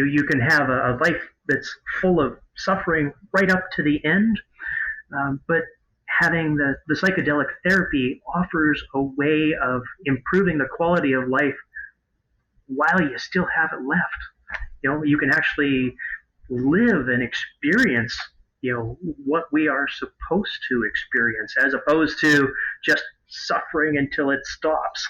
You can have a life that's full of suffering right up to the end, but having the psychedelic therapy offers a way of improving the quality of life while you still have it left. You can actually live and experience, what we are supposed to experience, as opposed to just suffering until it stops.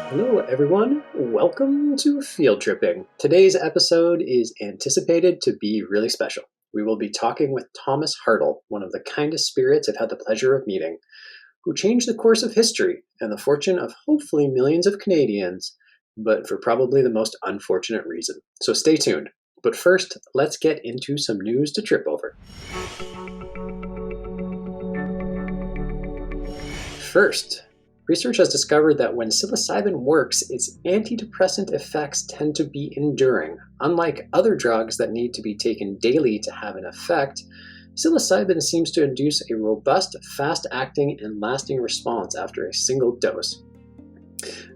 Hello, everyone. Welcome to Field Tripping. Today's episode is anticipated to be really special. We will be talking with Thomas Hartle, one of the kindest spirits I've had the pleasure of meeting, who changed the course of history and the fortune of hopefully millions of Canadians, but for probably the most unfortunate reason. So stay tuned. But first, let's get into some news to trip over. First, research has discovered that when psilocybin works, its antidepressant effects tend to be enduring. Unlike other drugs that need to be taken daily to have an effect, psilocybin seems to induce a robust, fast-acting, and lasting response after a single dose.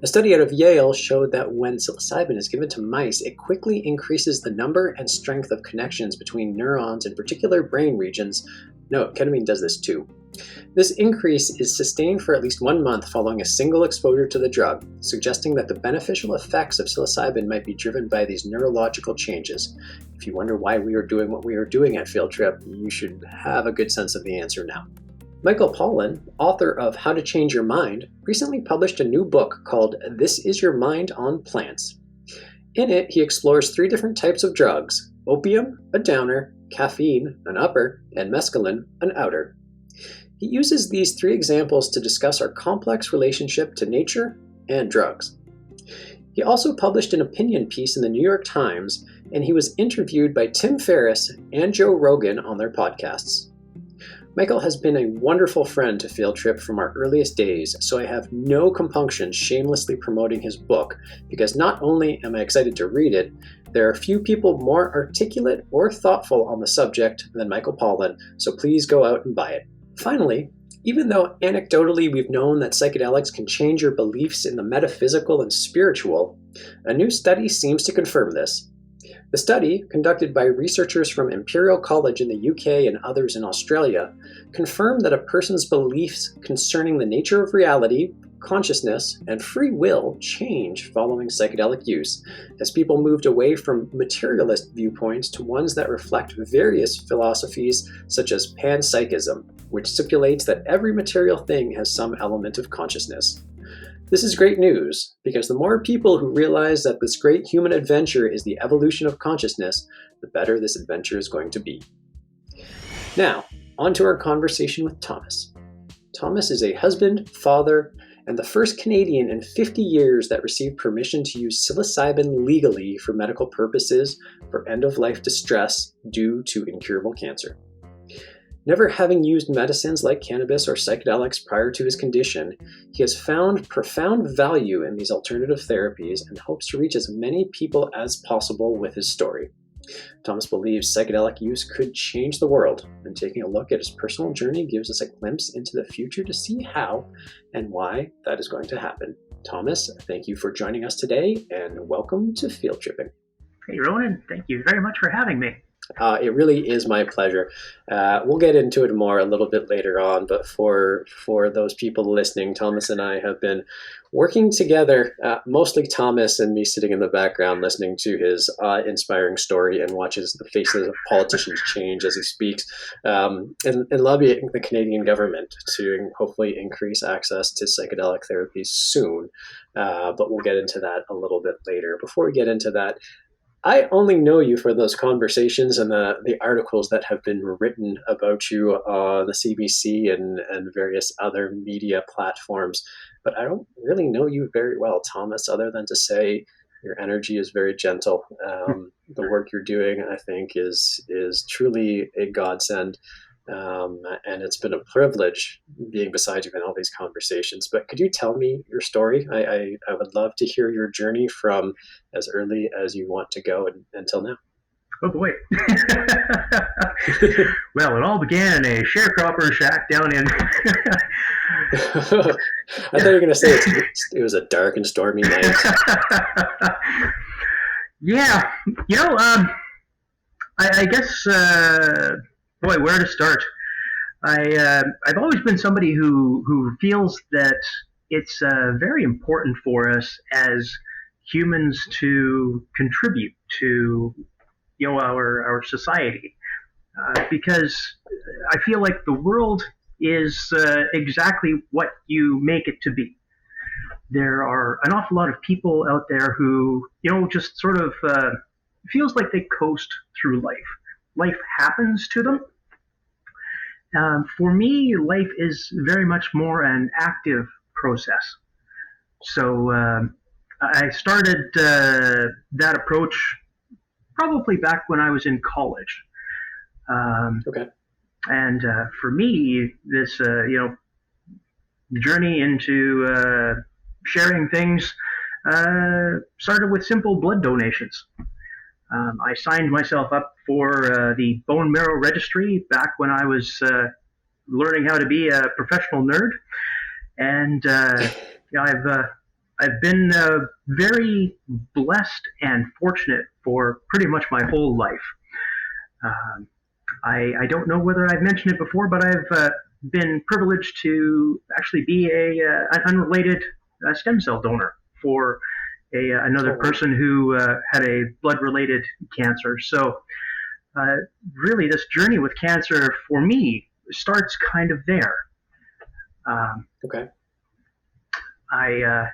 A study out of Yale showed that when psilocybin is given to mice, it quickly increases the number and strength of connections between neurons in particular brain regions. No, ketamine does this too. This increase is sustained for at least 1 month following a single exposure to the drug, suggesting that the beneficial effects of psilocybin might be driven by these neurological changes. If you wonder why we are doing what we are doing at Field Trip, you should have a good sense of the answer now. Michael Pollan, author of How to Change Your Mind, recently published a new book called This Is Your Mind on Plants. In it, he explores 3 different types of drugs: opium, a downer; caffeine, an upper; and mescaline, an outer. He uses these 3 examples to discuss our complex relationship to nature and drugs. He also published an opinion piece in the New York Times, and he was interviewed by Tim Ferriss and Joe Rogan on their podcasts. Michael has been a wonderful friend to Field Trip from our earliest days, so I have no compunction shamelessly promoting his book, because not only am I excited to read it, there are few people more articulate or thoughtful on the subject than Michael Pollan, so please go out and buy it. Finally, even though anecdotally we've known that psychedelics can change your beliefs in the metaphysical and spiritual, a new study seems to confirm this. The study, conducted by researchers from Imperial College in the UK and others in Australia, confirmed that a person's beliefs concerning the nature of reality, consciousness, and free will change following psychedelic use, as people moved away from materialist viewpoints to ones that reflect various philosophies such as panpsychism, which stipulates that every material thing has some element of consciousness. This is great news, because the more people who realize that this great human adventure is the evolution of consciousness, the better this adventure is going to be. Now, on to our conversation with Thomas. Thomas is a husband, father, and the first Canadian in 50 years that received permission to use psilocybin legally for medical purposes for end-of-life distress due to incurable cancer. Never having used medicines like cannabis or psychedelics prior to his condition, he has found profound value in these alternative therapies and hopes to reach as many people as possible with his story. Thomas believes psychedelic use could change the world, and taking a look at his personal journey gives us a glimpse into the future to see how and why that is going to happen. Thomas, thank you for joining us today, and welcome to Field Tripping. Hey, Ronan, thank you very much for having me. It really is my pleasure. We'll get into it more a little bit later on, but for those people listening, Thomas and I have been working together, mostly Thomas and me sitting in the background listening to his inspiring story and watches the faces of politicians change as he speaks, and lobbying the Canadian government to hopefully increase access to psychedelic therapies soon. But we'll get into that a little bit later. Before we get into that, I only know you for those conversations and the articles that have been written about you on the CBC and various other media platforms, but I don't really know you very well, Thomas, other than to say your energy is very gentle. The work you're doing, I think, is truly a godsend. And it's been a privilege being beside you in all these conversations. But could you tell me your story? I would love to hear your journey from as early as you want to go until now. Oh boy. Well, it all began in a sharecropper shack down in. I thought you were going to say it was a dark and stormy night. Yeah, I guess, boy, where to start? I've always been somebody who feels that it's very important for us as humans to contribute to our society, because I feel like the world is exactly what you make it to be. There are an awful lot of people out there who just sort of feels like they coast through life. Life happens to them. For me, life is very much more an active process. So I started that approach probably back when I was in college. Okay. And for me, this journey into sharing things started with simple blood donations. I signed myself up for the bone marrow registry back when I was learning how to be a professional nerd, and I've been very blessed and fortunate for pretty much my whole life. I don't know whether I've mentioned it before, but I've been privileged to actually be an unrelated stem cell donor for another person who had a blood-related cancer. So really, this journey with cancer for me starts kind of there. Okay. I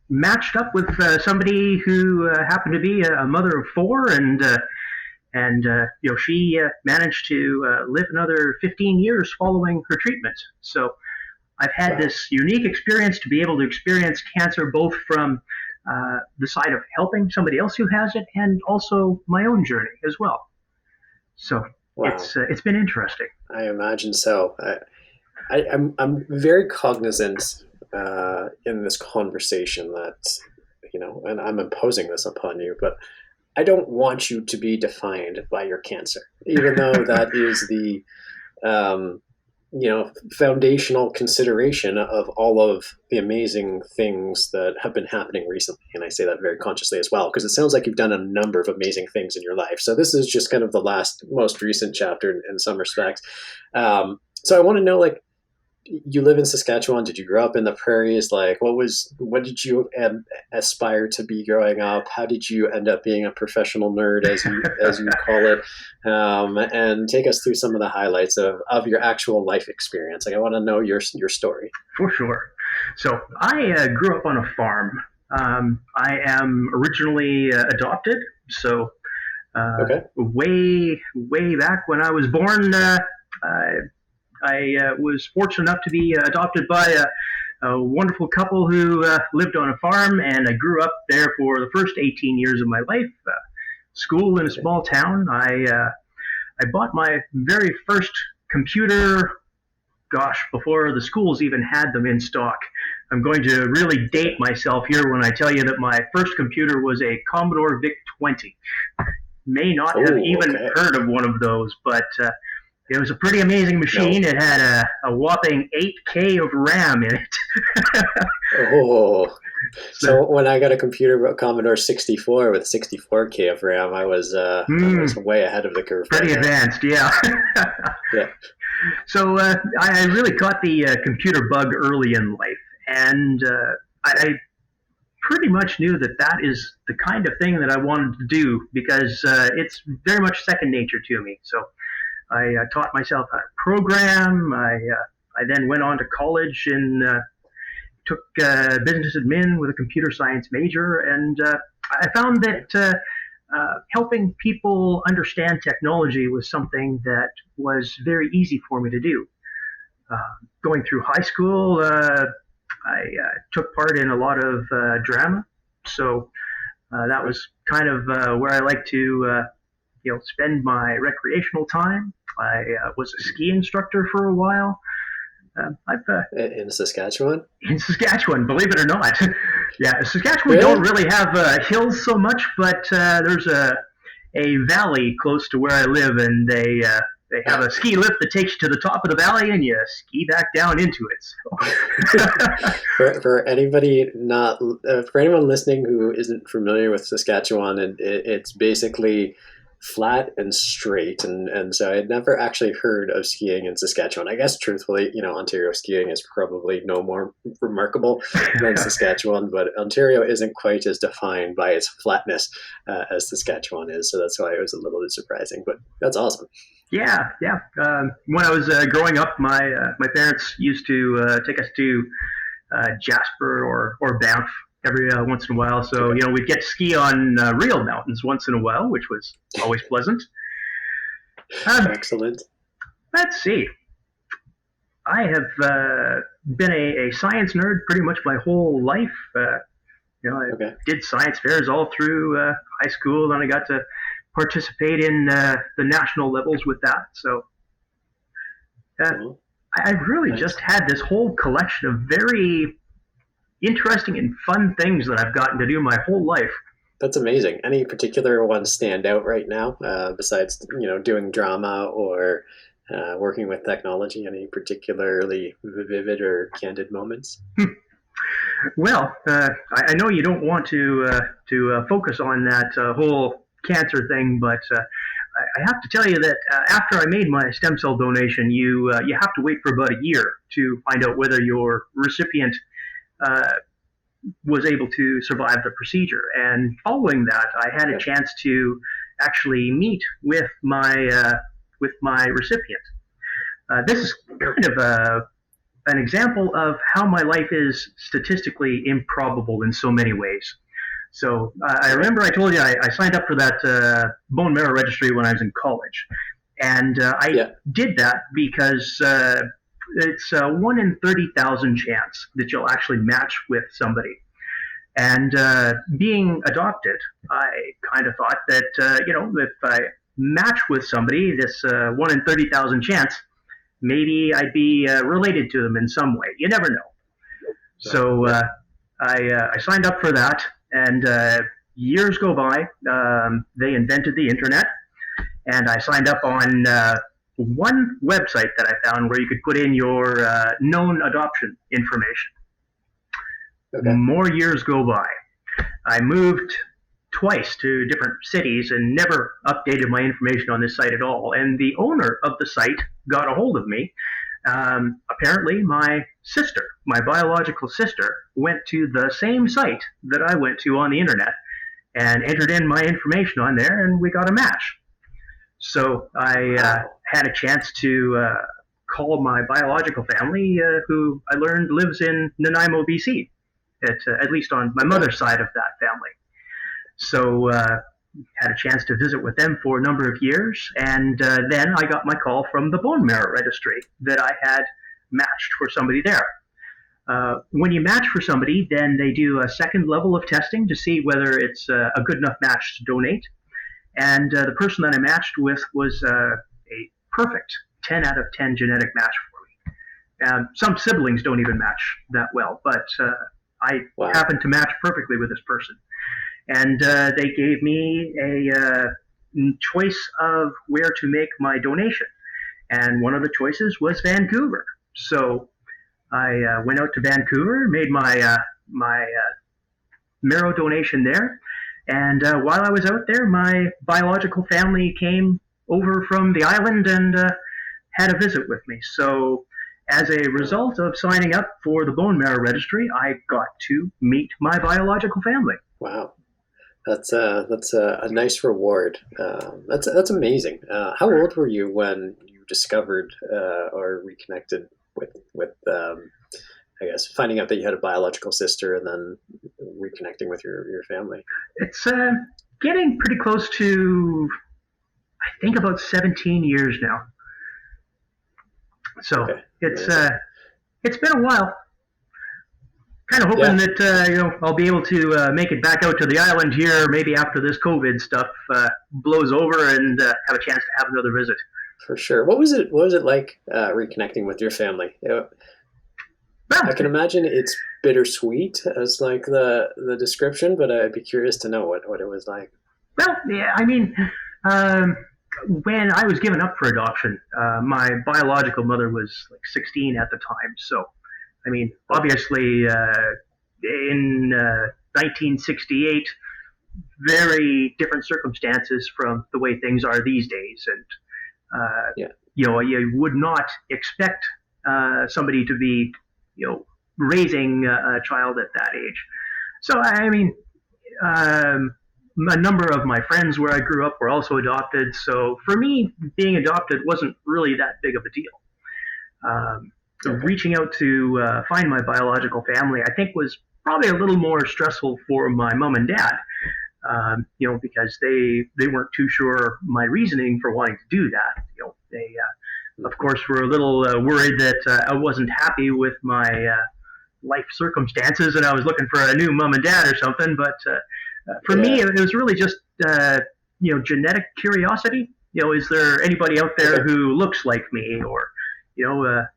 matched up with somebody who happened to be a mother of four, and she managed to live another 15 years following her treatment. So I've had this unique experience to be able to experience cancer both from the side of helping somebody else who has it, and also my own journey as well. So it's been interesting. I imagine so. I'm very cognizant in this conversation that, and I'm imposing this upon you, but I don't want you to be defined by your cancer, even though that is the foundational consideration of all of the amazing things that have been happening recently. And I say that very consciously as well, because it sounds like you've done a number of amazing things in your life. So this is just kind of the most recent chapter in some respects. So I want to know, you live in Saskatchewan. Did you grow up in the prairies? What did you aspire to be growing up? How did you end up being a professional nerd, as you call it? And take us through some of the highlights of your actual life experience. I want to know your story. For sure. So I grew up on a farm. I am originally adopted. So way back when I was born, I was fortunate enough to be adopted by a wonderful couple who lived on a farm, and I grew up there for the first 18 years of my life. School in a small town. I bought my very first computer, before the schools even had them in stock. I'm going to really date myself here when I tell you that my first computer was a Commodore VIC-20. May not have even heard of one of those, but it was a pretty amazing machine. It had a whopping 8K of RAM in it. So when I got a computer, a Commodore 64 with 64K of RAM, I was way ahead of the curve. Pretty advanced, yeah. Yeah. So I really caught the computer bug early in life, and I pretty much knew that is the kind of thing that I wanted to do, because it's very much second nature to me. So I taught myself how to program. I then went on to college and took business admin with a computer science major, and I found that helping people understand technology was something that was very easy for me to do. Going through high school, I took part in a lot of drama, so that was kind of where I like to spend my recreational time. I was a ski instructor for a while. In Saskatchewan? In Saskatchewan, believe it or not. Yeah, Saskatchewan don't really have hills so much, but there's a valley close to where I live, and they have a ski lift that takes you to the top of the valley, and you ski back down into it. So. For anybody for anyone listening who isn't familiar with Saskatchewan, it's basically flat and straight, and so I'd never actually heard of skiing in Saskatchewan. I guess truthfully, Ontario skiing is probably no more remarkable than Saskatchewan, but Ontario isn't quite as defined by its flatness as Saskatchewan is, so that's why it was a little bit surprising, but that's awesome. Yeah. When I was growing up, my parents used to take us to Jasper or Banff every once in a while. So, we'd get to ski on real mountains once in a while, which was always pleasant. Excellent. Let's see. I have been a science nerd pretty much my whole life. I did science fairs all through high school, then I got to participate in the national levels with that. So I've really just had this whole collection of very interesting and fun things that I've gotten to do my whole life. That's amazing. Any particular ones stand out right now, besides doing drama or working with technology? Any particularly vivid or candid moments? Well, I know you don't want to focus on that whole cancer thing, but I have to tell you that after I made my stem cell donation, you have to wait for about a year to find out whether your recipient was able to survive the procedure. And following that, I had a chance to actually meet with my recipient. This is kind of an example of how my life is statistically improbable in so many ways. So I remember I told you I signed up for that bone marrow registry when I was in college. And I did that because it's a 1 in 30,000 chance that you'll actually match with somebody. And being adopted, I kind of thought that, if I match with somebody, this 1 in 30,000 chance, maybe I'd be related to them in some way. You never know. So I signed up for that, and years go by. They invented the internet, and I signed up on one website that I found where you could put in your known adoption information. Okay. More years go by. I moved twice to different cities and never updated my information on this site at all. And the owner of the site got a hold of me. Apparently, my sister, my biological sister, went to the same site that I went to on the internet and entered in my information on there, and we got a match. So I had a chance to call my biological family, who I learned lives in Nanaimo, BC, at least on my mother's side of that family. So had a chance to visit with them for a number of years, and then I got my call from the bone marrow registry that I had matched for somebody there. When you match for somebody, then they do a second level of testing to see whether it's a good enough match to donate. And the person that I matched with was a perfect 10 out of 10 genetic match for me. Some siblings don't even match that well, but I happened to match perfectly with this person. And they gave me a choice of where to make my donation. And one of the choices was Vancouver. So I went out to Vancouver, made my marrow donation there. And while I was out there, my biological family came over from the island and had a visit with me. So as a result of signing up for the bone marrow registry, I got to meet my biological family. Wow. That's a nice reward. That's amazing. How old were you when you discovered or reconnected with I guess finding out that you had a biological sister and then reconnecting with your family? It's getting pretty close to, I think, about 17 years now. So it's been a while. Kind of hoping that I'll be able to make it back out to the island here, maybe after this COVID stuff blows over, and have a chance to have another visit. For sure. What was it like reconnecting with your family? I can imagine it's bittersweet as like the description, but I'd be curious to know what it was like. Well, yeah, I mean, um, when I was given up for adoption, my biological mother was like 16 at the time. So, I mean, obviously, in 1968, very different circumstances from the way things are these days. And, Yeah. you would not expect somebody to be, raising a child at that age. So, I mean, um, a number of my friends where I grew up were also adopted. So for me, being adopted wasn't really that big of a deal. Um, Okay. Reaching out to find my biological family, I think, was probably a little more stressful for my mom and dad. Because they weren't too sure my reasoning for wanting to do that. They of course were a little worried that I wasn't happy with my life circumstances and I was looking for a new mom and dad or something. But for me, Yeah. it was really just genetic curiosity. Is there anybody out there Okay. who looks like me, or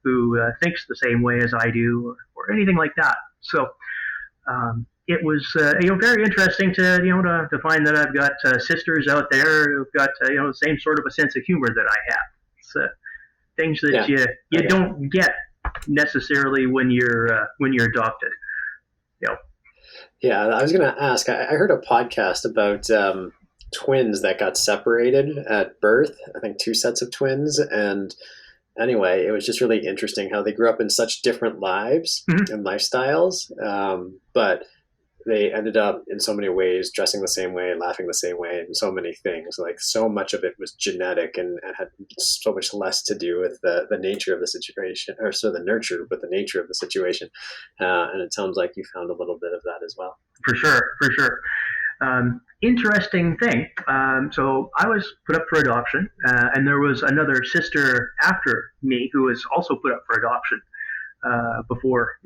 who thinks the same way as I do, or anything like that? So it was very interesting to find that I've got sisters out there who've got the same sort of a sense of humor that I have. It's things that Yeah. you Okay. don't get necessarily when you're adopted. You know, Yeah, I was going to ask. I heard a podcast about twins that got separated at birth. I think two sets of twins, and anyway, it was just really interesting how they grew up in such different lives Mhm. and lifestyles, but they ended up in so many ways dressing the same way, laughing the same way, and so many things. Like so much of it was genetic and had so much less to do with the nature of the situation, or so the nurture, but the nature of the situation. And it sounds like you found a little bit of that as well. For sure, for sure. Interesting thing. So I was put up for adoption, and there was another sister after me who was also put up for adoption before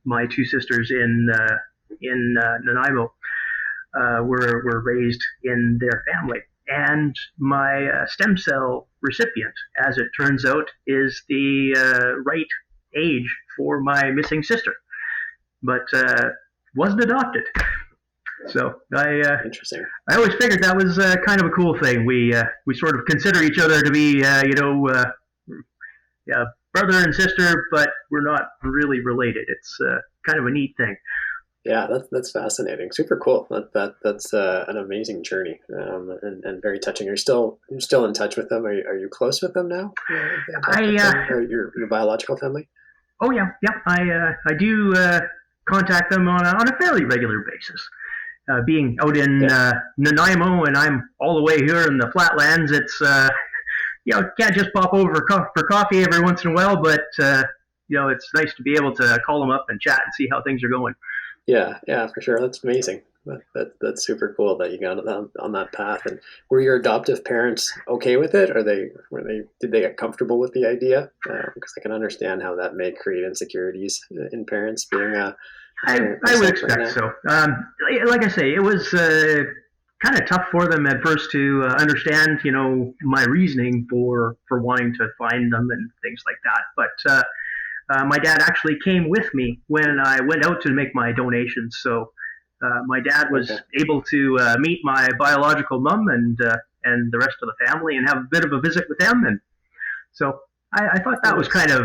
my two sisters in Nanaimo were raised in their family. And my stem cell recipient, as it turns out, is the right age for my missing sister, but wasn't adopted. So Interesting. I always figured that was kind of a cool thing. We sort of consider each other to be yeah, brother and sister, but we're not really related. It's kind of a neat thing. Yeah, that's fascinating. Super cool. That's an amazing journey, and very touching. You're still in touch with them? Are you close with them now? The I adoptive family or your biological family? Oh yeah, yeah. I do contact them on a fairly regular basis. Being out in Yeah. Nanaimo and I'm all the way here in the flatlands, it's can't just pop over for coffee every once in a while, but it's nice to be able to call them up and chat and see how things are going. Yeah, yeah, for sure. That's amazing. That's super cool that you got on that path. And were your adoptive parents okay with it? Did they get comfortable with the idea? Because I can understand how that may create insecurities in parents being I would myself right expect now. so. Like I say, it was kind of tough for them at first to understand, my reasoning for wanting to find them and things like that. But my dad actually came with me when I went out to make my donations. So my dad was Okay. able to meet my biological mom and the rest of the family and have a bit of a visit with them. And so I thought Oh, that was nice.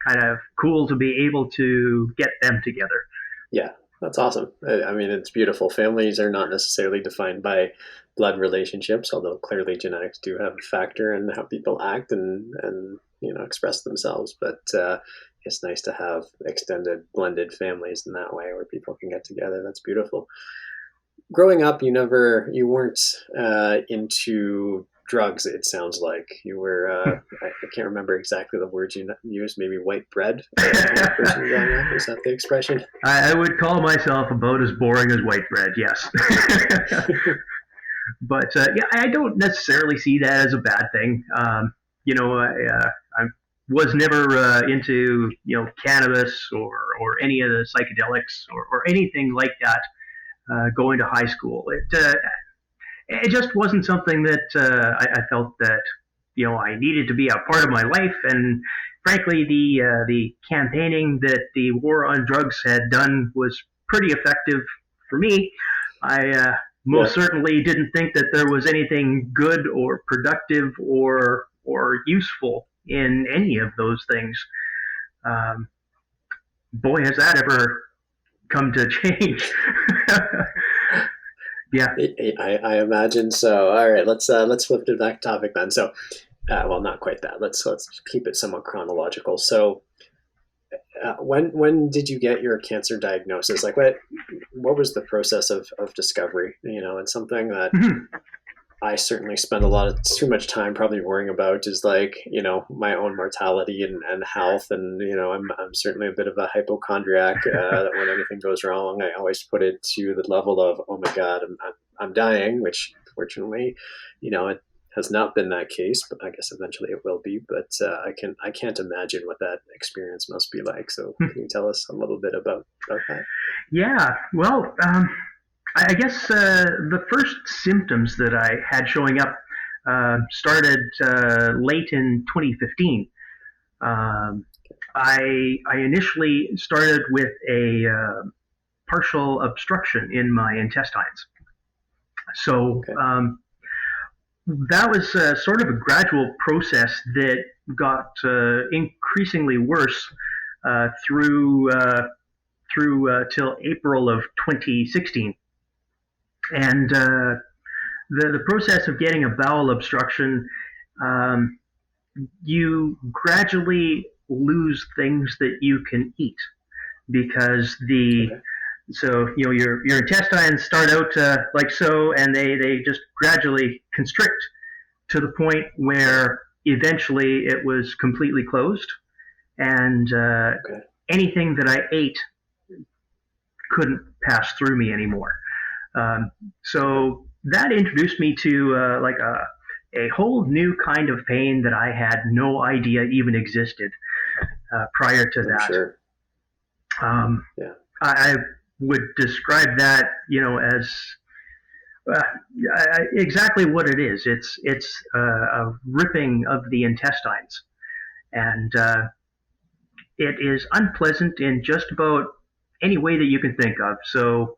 kind of cool to be able to get them together. Yeah, that's awesome. I mean, it's beautiful. Families are not necessarily defined by blood relationships, although clearly genetics do have a factor in how people act and express themselves. But it's nice to have extended blended families in that way where people can get together. That's beautiful. Growing up, you weren't into drugs. It sounds like you were. I can't remember exactly the words you used. Maybe white bread as a young person growing up. Is that the expression? I would call myself about as boring as white bread, yes. But yeah, I don't necessarily see that as a bad thing. I was never into cannabis or any of the psychedelics or anything like that going to high school. It just wasn't something that I felt that I needed to be a part of my life. And frankly, the campaigning that the war on drugs had done was pretty effective for me. I most certainly didn't think that there was anything good or productive or useful in any of those things. Um, Boy, has that ever come to change. Yeah. I imagine so. All right, let's flip to that topic then. So, well, not quite that. Let's keep it somewhat chronological. So, when did you get your cancer diagnosis? Like, what was the process of discovery? And something that I certainly spend too much time probably worrying about is like, my own mortality and health. And, I'm certainly a bit of a hypochondriac that when anything goes wrong, I always put it to the level of, oh my God, I'm dying, which fortunately, it has not been that case, but I guess eventually it will be. But I can't imagine what that experience must be like. So can you tell us a little bit about that? Yeah, well, I guess the first symptoms that I had showing up started late in 2015. I initially started with a partial obstruction in my intestines. So that was sort of a gradual process that got increasingly worse through till April of 2016. And the process of getting a bowel obstruction, you gradually lose things that you can eat because your intestines start out like so, and they just gradually constrict to the point where eventually it was completely closed, and anything that I ate couldn't pass through me anymore. So that introduced me to a whole new kind of pain that I had no idea even existed prior to that. Sure. I would describe that, as exactly what it is. It's a ripping of the intestines, and it is unpleasant in just about any way that you can think of. So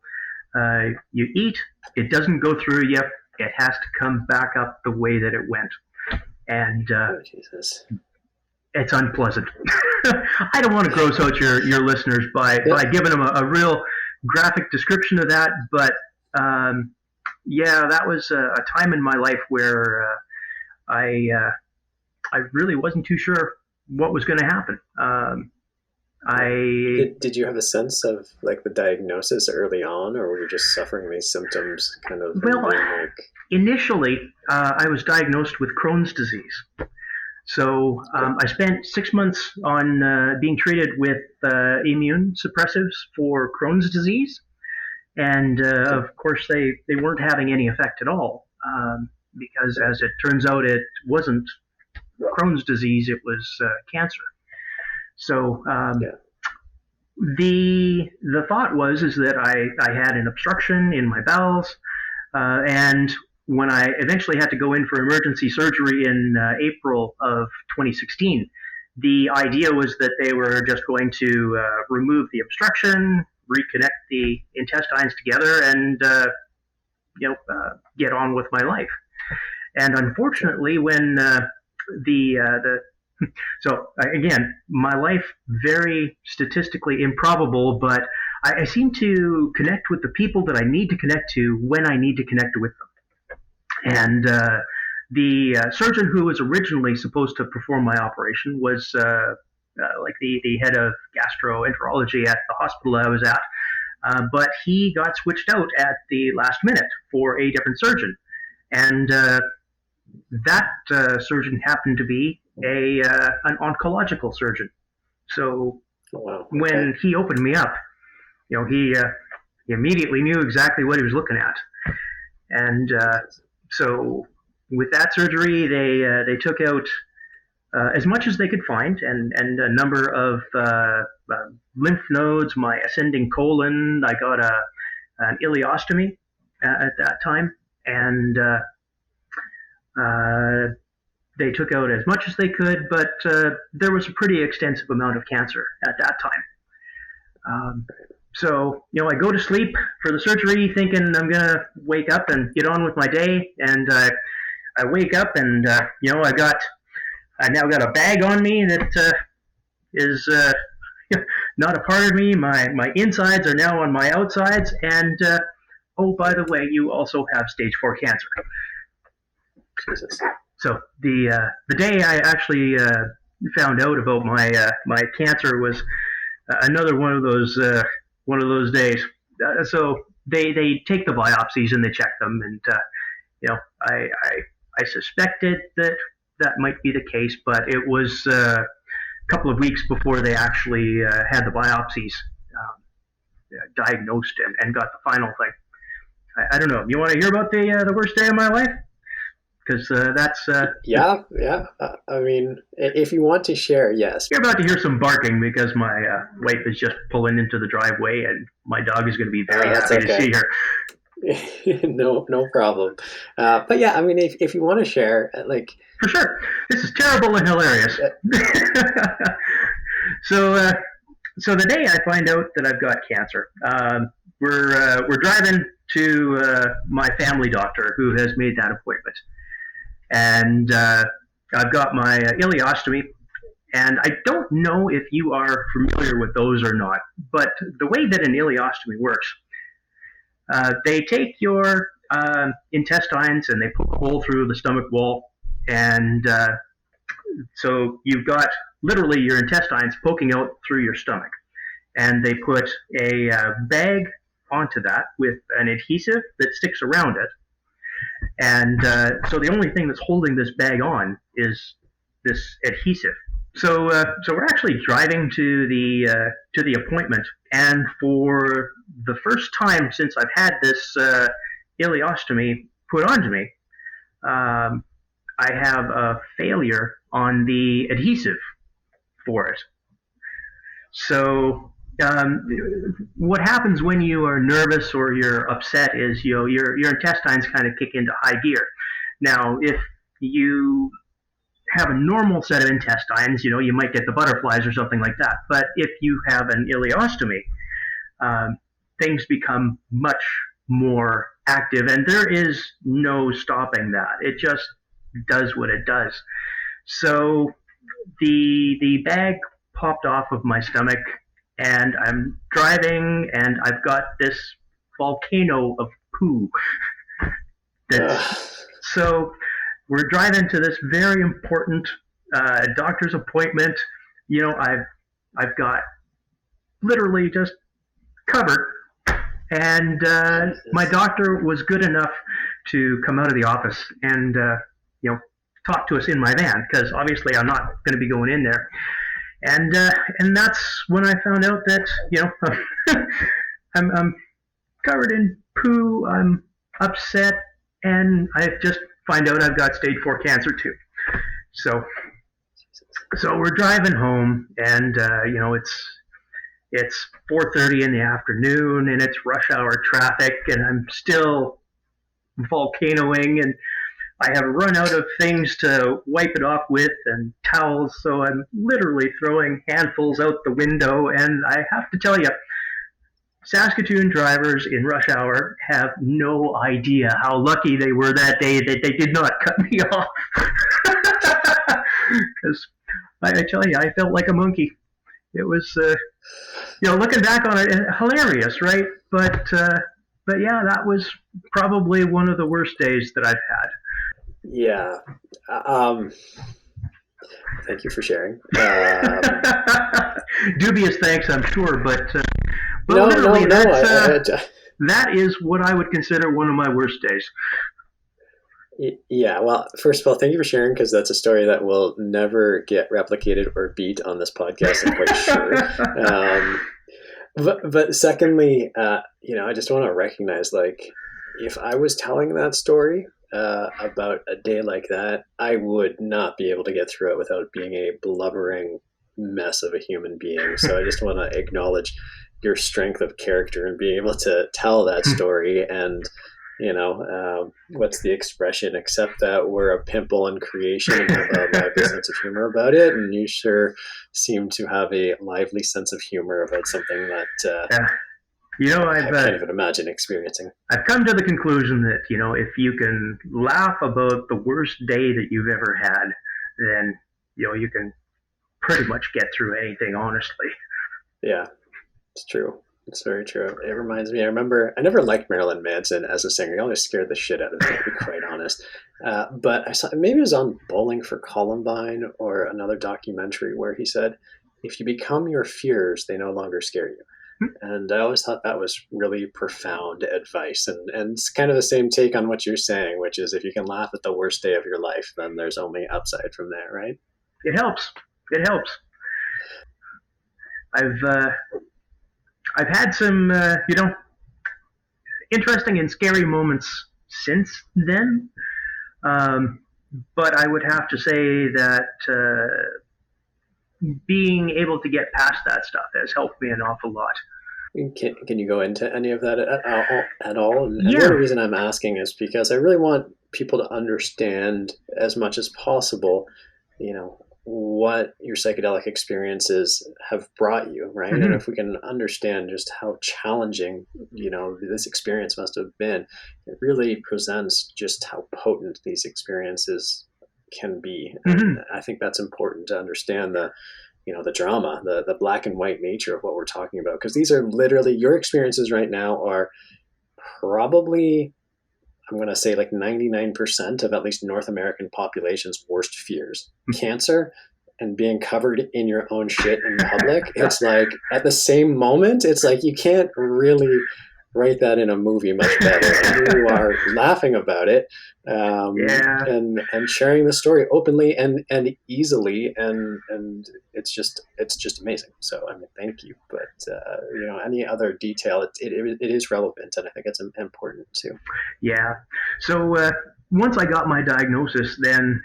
you eat, it doesn't go through you, it has to come back up the way that it went. And Jesus. It's unpleasant. I don't want to gross out your listeners by giving them a real graphic description of that, but that was a time in my life where I really wasn't too sure what was going to happen. Did you have a sense of like the diagnosis early on, or were you just suffering these symptoms kind of? Well, initially, I was diagnosed with Crohn's disease. So I spent 6 months on being treated with immune suppressives for Crohn's disease. And of course, they weren't having any effect at all because, as it turns out, it wasn't Crohn's disease, it was cancer. So the thought was that I had an obstruction in my bowels, and when I eventually had to go in for emergency surgery in April of 2016, the idea was that they were just going to remove the obstruction, reconnect the intestines together, and get on with my life. And unfortunately, when so again, my life very statistically improbable, but I seem to connect with the people that I need to connect to when I need to connect with them. And the surgeon who was originally supposed to perform my operation was like the head of gastroenterology at the hospital I was at, but he got switched out at the last minute for a different surgeon. And that surgeon happened to be an oncological surgeon. So when he opened me up, he immediately knew exactly what he was looking at. And so with that surgery, they took out as much as they could find, and a number of lymph nodes, my ascending colon. I got an ileostomy at that time, and they took out as much as they could, but there was a pretty extensive amount of cancer at that time. So, I go to sleep for the surgery thinking I'm going to wake up and get on with my day. And I wake up and, I now got a bag on me that is not a part of me. My insides are now on my outsides. And, oh, by the way, you also have stage 4 cancer. Jesus. So the day I actually found out about my cancer was another one of those days. So they take the biopsies and they check them, and I suspected that might be the case, but it was a couple of weeks before they actually had the biopsies diagnosed and got the final thing. I don't know. You want to hear about the worst day of my life? Because that's yeah. I mean, if you want to share, yes. You're about to hear some barking because my wife is just pulling into the driveway, and my dog is going to be very happy to see her. No problem. But yeah, I mean, if you want to share, like, for sure, this is terrible and hilarious. So the day I find out that I've got cancer, we're driving to my family doctor who has made that appointment. And I've got my ileostomy, and I don't know if you are familiar with those or not, but the way that an ileostomy works, they take your intestines and they poke a hole through the stomach wall, and so you've got literally your intestines poking out through your stomach, and they put a bag onto that with an adhesive that sticks around it. And so the only thing that's holding this bag on is this adhesive. So we're actually driving to the appointment, and for the first time since I've had this ileostomy put onto me, I have a failure on the adhesive for it. So what happens when you are nervous or you're upset is your intestines kind of kick into high gear. Now, if you have a normal set of intestines, you might get the butterflies or something like that. But if you have an ileostomy, things become much more active, and there is no stopping that. It just does what it does. So the bag popped off of my stomach, and I'm driving, and I've got this volcano of poo. So we're driving to this very important doctor's appointment. I've got literally just covered, and my doctor was good enough to come out of the office and talk to us in my van, because obviously I'm not going to be going in there. And that's when I found out that I'm covered in poo. I'm upset, and I just find out I've got stage 4 cancer too. So we're driving home, and it's 4:30 in the afternoon, and it's rush hour traffic, and I'm still volcanoing, and I have run out of things to wipe it off with and towels, so I'm literally throwing handfuls out the window. And I have to tell you, Saskatoon drivers in rush hour have no idea how lucky they were that day that they did not cut me off. Because I tell you, I felt like a monkey. It was, looking back on it, hilarious, right? But yeah, that was probably one of the worst days that I've had. Yeah. Thank you for sharing. Dubious thanks, I'm sure, but no, literally, that is what I would consider one of my worst days. Yeah, well, first of all, thank you for sharing, because that's a story that will never get replicated or beat on this podcast, I'm quite sure. But secondly, I just want to recognize, like, if I was telling that story about a day like that, I would not be able to get through it without being a blubbering mess of a human being. So I just want to acknowledge your strength of character and being able to tell that story. And what's the expression, except that we're a pimple in creation and have a lively sense of humor about it. And you sure seem to have a lively sense of humor about something that I can't even imagine experiencing. I've come to the conclusion that, if you can laugh about the worst day that you've ever had, then, you can pretty much get through anything, honestly. Yeah, it's true. It's very true. It reminds me, I remember, I never liked Marilyn Manson as a singer. He always scared the shit out of me, to be quite honest. But I saw, maybe it was on Bowling for Columbine or another documentary where he said, if you become your fears, they no longer scare you. And I always thought that was really profound advice. And it's kind of the same take on what you're saying, which is if you can laugh at the worst day of your life, then there's only upside from there, right? It helps. It helps. I've had some, interesting and scary moments since then. But I would have to say that being able to get past that stuff has helped me an awful lot. Can you go into any of that at all? And Yeah. the only reason I'm asking is because I really want people to understand as much as possible, what your psychedelic experiences have brought you, right? Mm-hmm. And if we can understand just how challenging, this experience must have been, it really presents just how potent these experiences can be. Mm-hmm. And I think that's important to understand the drama, the black and white nature of what we're talking about, because these are literally your experiences right now are probably, I'm going to say, like 99% of at least North American population's worst fears. Cancer and being covered in your own shit in public. It's like at the same moment, it's like you can't really write that in a movie much better. And here you are laughing about it, and sharing the story openly and easily, and it's just amazing. So I mean, thank you. But any other detail, it is relevant, and I think it's important too. Yeah. So once I got my diagnosis, then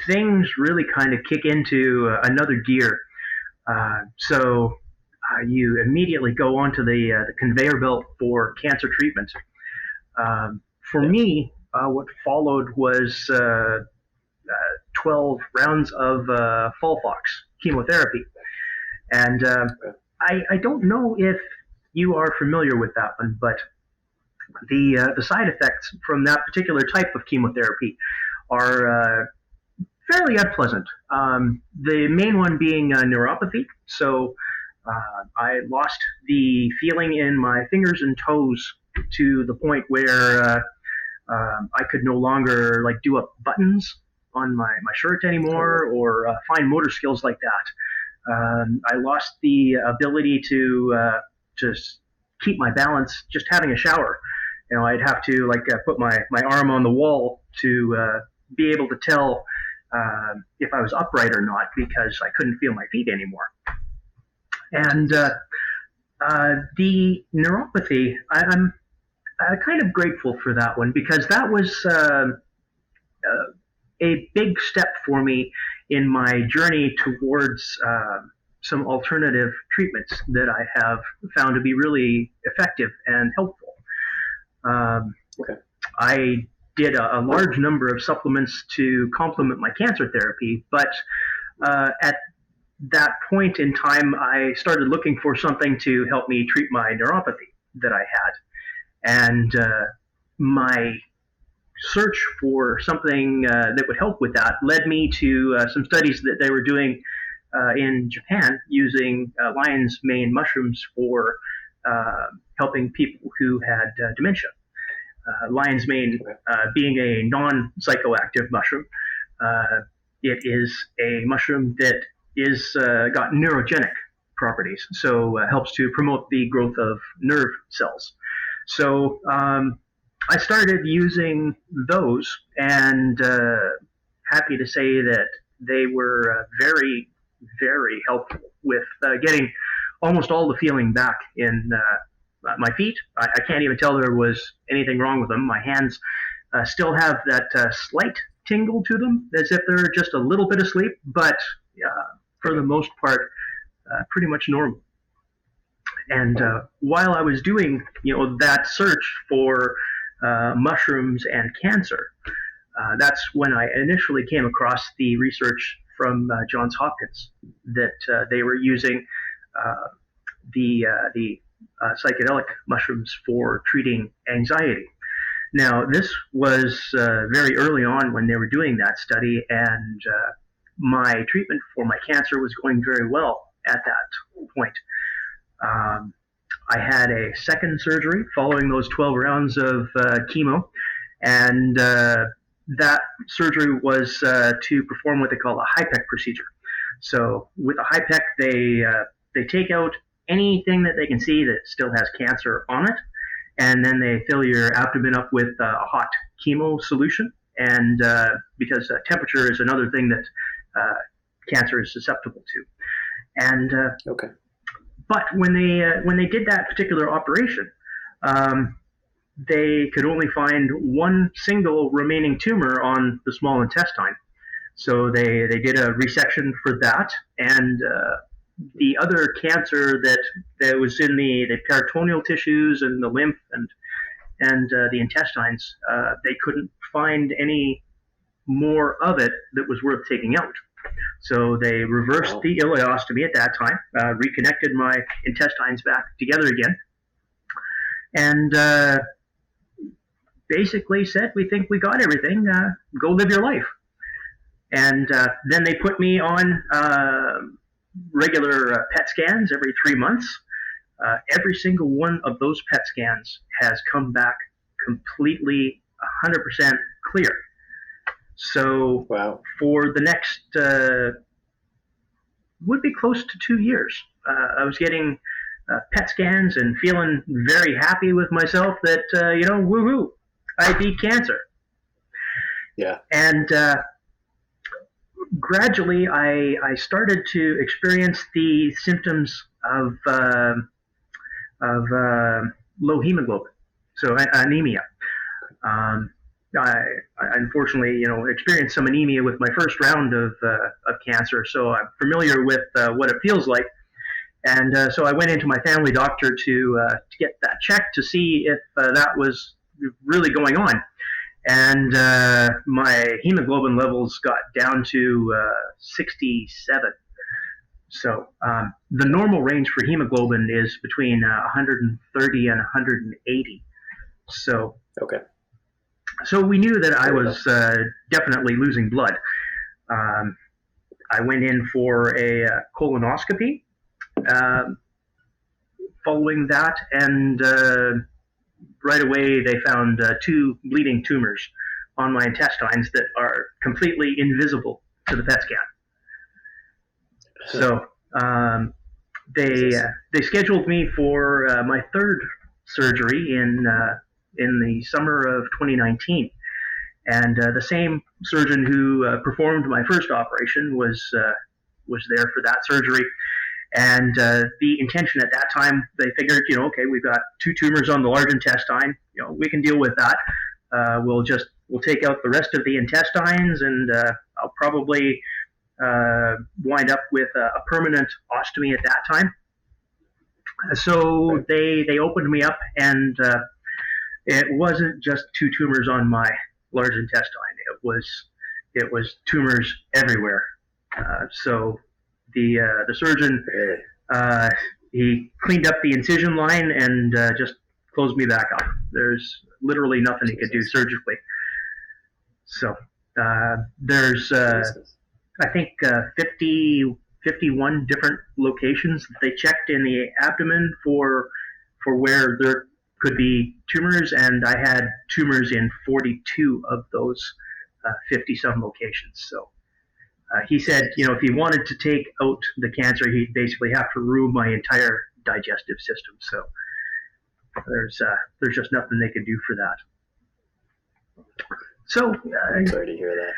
things really kind of kick into another gear. So you immediately go onto the conveyor belt for cancer treatment. For me, what followed was 12 rounds of Folfox chemotherapy. And I don't know if you are familiar with that one, but the side effects from that particular type of chemotherapy are fairly unpleasant. The main one being neuropathy. So I lost the feeling in my fingers and toes to the point where I could no longer do up buttons on my shirt anymore, or fine motor skills like that. I lost the ability to just keep my balance just having a shower. I'd have to put my arm on the wall to be able to tell if I was upright or not, because I couldn't feel my feet anymore. And the neuropathy, I'm kind of grateful for that one, because that was a big step for me in my journey towards some alternative treatments that I have found to be really effective and helpful. Okay. I did a large number of supplements to complement my cancer therapy, but at that point in time, I started looking for something to help me treat my neuropathy that I had. And my search for something that would help with that led me to some studies that they were doing in Japan using lion's mane mushrooms for helping people who had dementia. Lion's mane being a non-psychoactive mushroom, it is a mushroom that is got neurogenic properties, so helps to promote the growth of nerve cells. So I started using those, and happy to say that they were very, very helpful with getting almost all the feeling back in my feet. I can't even tell there was anything wrong with them. My hands still have that slight tingle to them, as if they're just a little bit asleep, but for the most part, pretty much normal. And while I was doing, that search for mushrooms and cancer, that's when I initially came across the research from Johns Hopkins that they were using the psychedelic mushrooms for treating anxiety. Now, this was very early on when they were doing that study, and my treatment for my cancer was going very well at that point. I had a second surgery following those 12 rounds of chemo, and that surgery was to perform what they call a HIPEC procedure. So with a HIPEC, they take out anything that they can see that still has cancer on it, and then they fill your abdomen up with a hot chemo solution. And because temperature is another thing that cancer is susceptible to. And Okay. but when they did that particular operation, they could only find one single remaining tumor on the small intestine. So they did a resection for that, and the other cancer that was in the peritoneal tissues and the lymph and the intestines, they couldn't find any more of it that was worth taking out. So they reversed the ileostomy at that time, reconnected my intestines back together again, and basically said, "We think we got everything. Go live your life." And then they put me on regular PET scans every 3 months. Every single one of those PET scans has come back completely 100% clear. So for the next, would be close to 2 years, I was getting PET scans and feeling very happy with myself that, woohoo, I beat cancer. Yeah. And gradually I started to experience the symptoms of low hemoglobin, so anemia. I unfortunately, experienced some anemia with my first round of cancer, so I'm familiar with what it feels like. And so I went into my family doctor to get that checked to see if that was really going on. And my hemoglobin levels got down to 67. So the normal range for hemoglobin is between 130 and 180. So we knew that I was definitely losing blood. I went in for a colonoscopy following that, and right away they found 2 bleeding tumors on my intestines that are completely invisible to the PET scan. So they scheduled me for my third surgery in the summer of 2019, and the same surgeon who performed my first operation was there for that surgery. And the intention at that time, they figured, okay, we've got 2 tumors on the large intestine, we can deal with that. We'll take out the rest of the intestines, and I'll probably wind up with a permanent ostomy at that time. So they opened me up, and it wasn't just 2 tumors on my large intestine. It was tumors everywhere. So the surgeon, he cleaned up the incision line and just closed me back up. There's literally nothing he could do surgically. So there's I think 51 different locations that they checked in the abdomen for where there could be tumors, and I had tumors in 42 of those 50-some locations. So he said, if he wanted to take out the cancer, he'd basically have to ruin my entire digestive system. So there's just nothing they could do for that. So I'm sorry to hear that.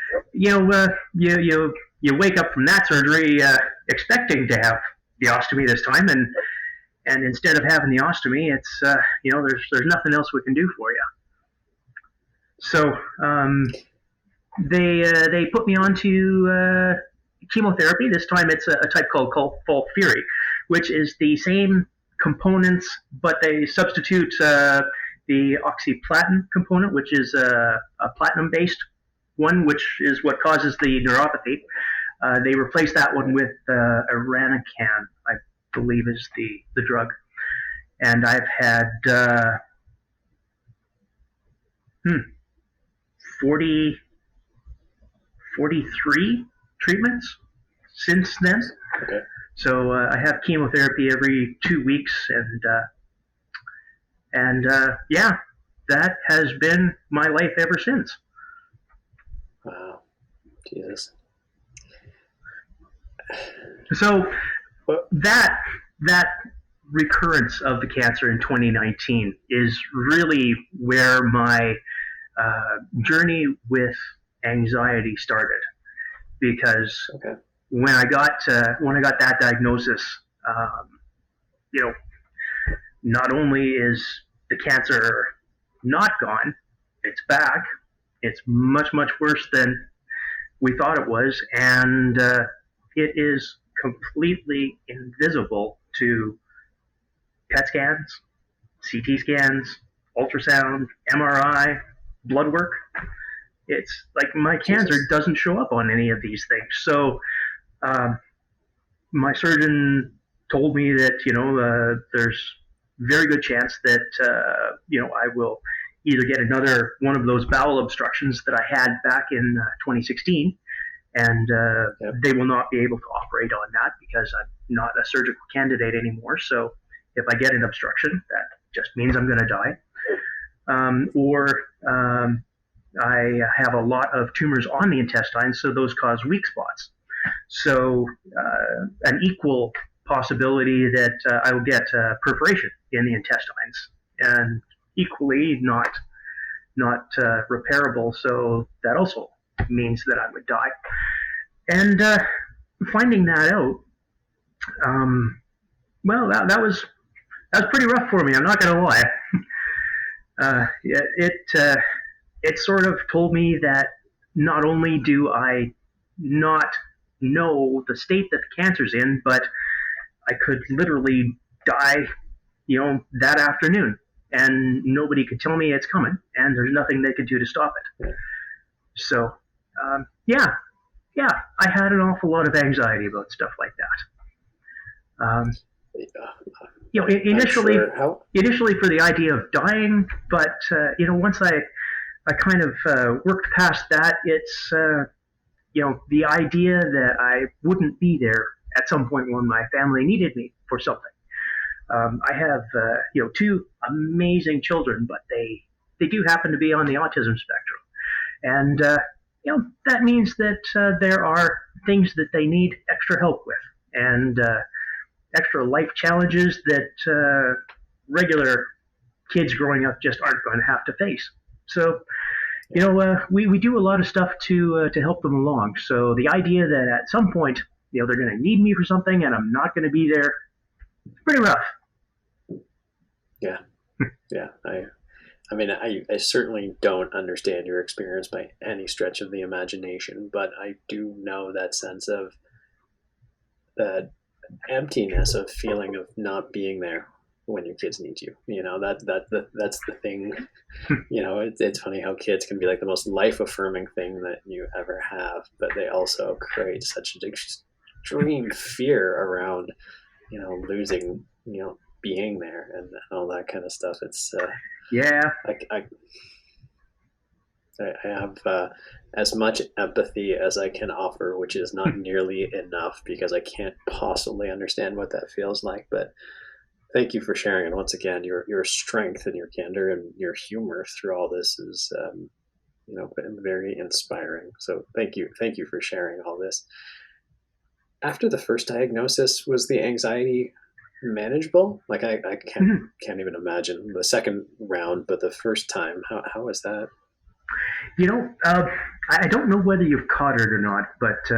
You wake up from that surgery expecting to have the ostomy this time, and instead of having the ostomy, it's there's nothing else we can do for you. So they put me onto chemotherapy. This time it's a type called FOLFIRI, which is the same components, but they substitute the oxyplatin component, which is a platinum-based one, which is what causes the neuropathy. They replace that one with Ronan, I believe is the drug. and I've had 40, 43 treatments since then. Okay. So I have chemotherapy every 2 weeks, and yeah, that has been my life ever since. Wow. Jesus. So that recurrence of the cancer in 2019 is really where my journey with anxiety started, because when I got that diagnosis, you know, not only is the cancer not gone, it's back. It's much worse than we thought it was, and it is completely invisible to PET scans, CT scans, ultrasound, MRI, blood work. It's like my cancer doesn't show up on any of these things. So my surgeon told me that there's very good chance that I will either get another one of those bowel obstructions that I had back in 2016, and they will not be able to operate on that because I'm not a surgical candidate anymore. So if I get an obstruction, that just means I'm going to die. Or I have a lot of tumors on the intestines, so those cause weak spots. So an equal possibility that I will get perforation in the intestines, and equally not repairable. So that also means that I would die. And finding that out, well, that was pretty rough for me. I'm not going to lie. It sort of told me that not only do I not know the state that the cancer's in, but I could literally die, that afternoon, and nobody could tell me it's coming, and there's nothing they could do to stop it. So, yeah, I had an awful lot of anxiety about stuff like that. Initially for the idea of dying, but once I kind of worked past that, it's the idea that I wouldn't be there at some point when my family needed me for something. I have two amazing children, but they do happen to be on the autism spectrum, and that means that there are things that they need extra help with, and extra life challenges that regular kids growing up just aren't going to have to face. So, we do a lot of stuff to help them along. So the idea that at some point, they're going to need me for something and I'm not going to be there, it's pretty rough. Yeah. Yeah. I mean, I certainly don't understand your experience by any stretch of the imagination, but I do know that sense of that emptiness of feeling of not being there when your kids need you. That's the thing. It's funny how kids can be like the most life affirming thing that you ever have, but they also create such an extreme fear around losing being there and all that kind of stuff. It's I have as much empathy as I can offer, which is not nearly enough because I can't possibly understand what that feels like. But thank you for sharing. And once again, your strength and your candor and your humor through all this is, been very inspiring. So thank you for sharing all this. After the first diagnosis, was the anxiety manageable? Like I can't even imagine the second round, but the first time, how was that? I don't know whether you've caught it or not, but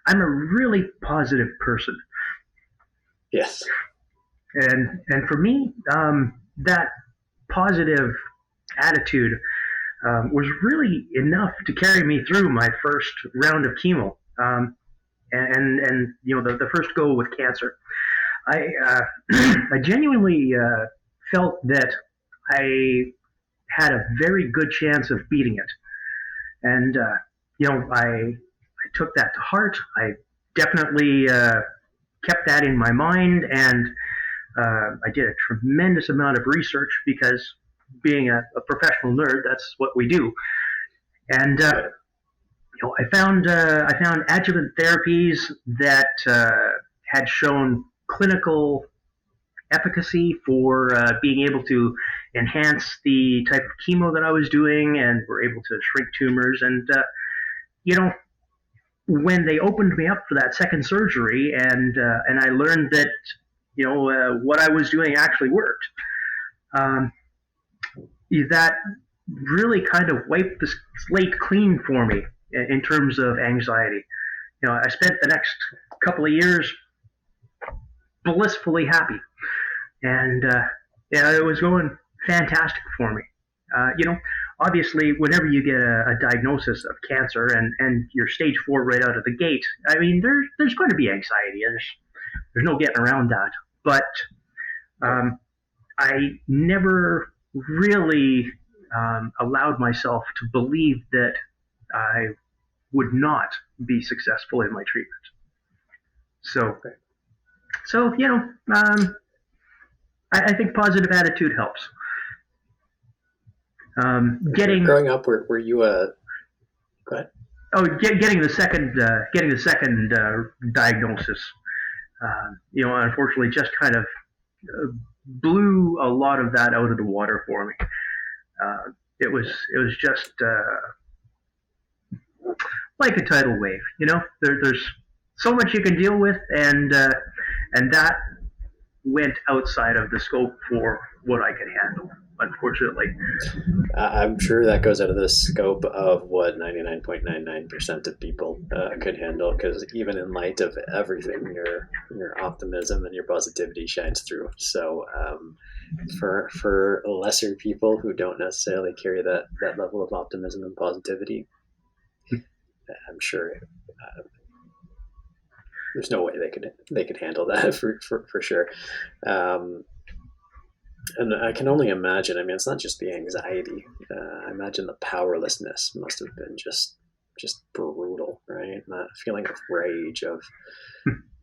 I'm a really positive person. Yes. And for me, that positive attitude was really enough to carry me through my first round of chemo, and the first go with cancer. I genuinely felt that I had a very good chance of beating it. And, I took that to heart. I definitely kept that in my mind. And I did a tremendous amount of research because being a professional nerd, that's what we do. And I found adjuvant therapies that had shown clinical efficacy for being able to enhance the type of chemo that I was doing, and were able to shrink tumors. And when they opened me up for that second surgery, and I learned that what I was doing actually worked, um, that really kind of wiped the slate clean for me in terms of anxiety. I spent the next couple of years blissfully happy, and it was going fantastic for me. Obviously, whenever you get a diagnosis of cancer and you're stage 4 right out of the gate, I mean, there's going to be anxiety. There's no getting around that. But I never really allowed myself to believe that I would not be successful in my treatment. So I think positive attitude helps. Growing up, were you a? Go ahead. Getting the second diagnosis, unfortunately, just kind of blew a lot of that out of the water for me. It was just like a tidal wave. There's so much you can deal with, and that went outside of the scope for what I could handle, unfortunately. I'm sure that goes out of the scope of what 99.99% of people could handle, because even in light of everything, your optimism and your positivity shines through. So for lesser people who don't necessarily carry that level of optimism and positivity, I'm sure there's no way they could handle that for sure. And I can only imagine. I mean, it's not just the anxiety. I imagine the powerlessness must have been just brutal, right? And that feeling of rage,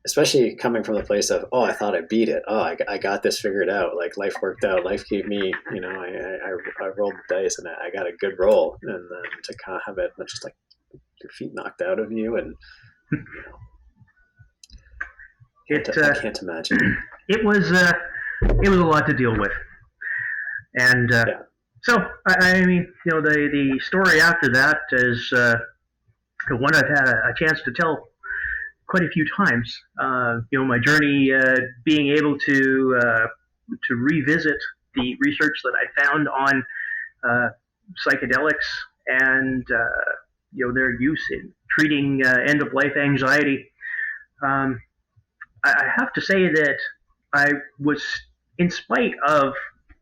especially coming from the place of, oh, I thought I beat it. Oh, I got this figured out. Like, life worked out. Life gave me, I rolled the dice and I got a good roll. And then to kind of have it just like your feet knocked out of you, and I can't imagine. It was a lot to deal with, and so I mean, the story after that is one I've had a chance to tell quite a few times. My journey, being able to revisit the research that I found on psychedelics and their use in treating end-of-life anxiety. I have to say that I was, in spite of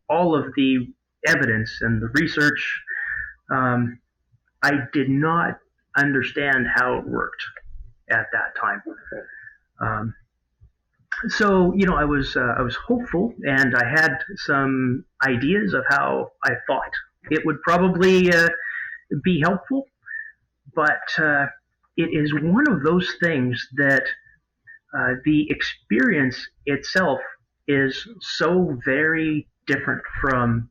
all of the evidence and the research, I did not understand how it worked at that time. So I was hopeful, and I had some ideas of how I thought it would probably be helpful, but it is one of those things that the experience itself is so very different from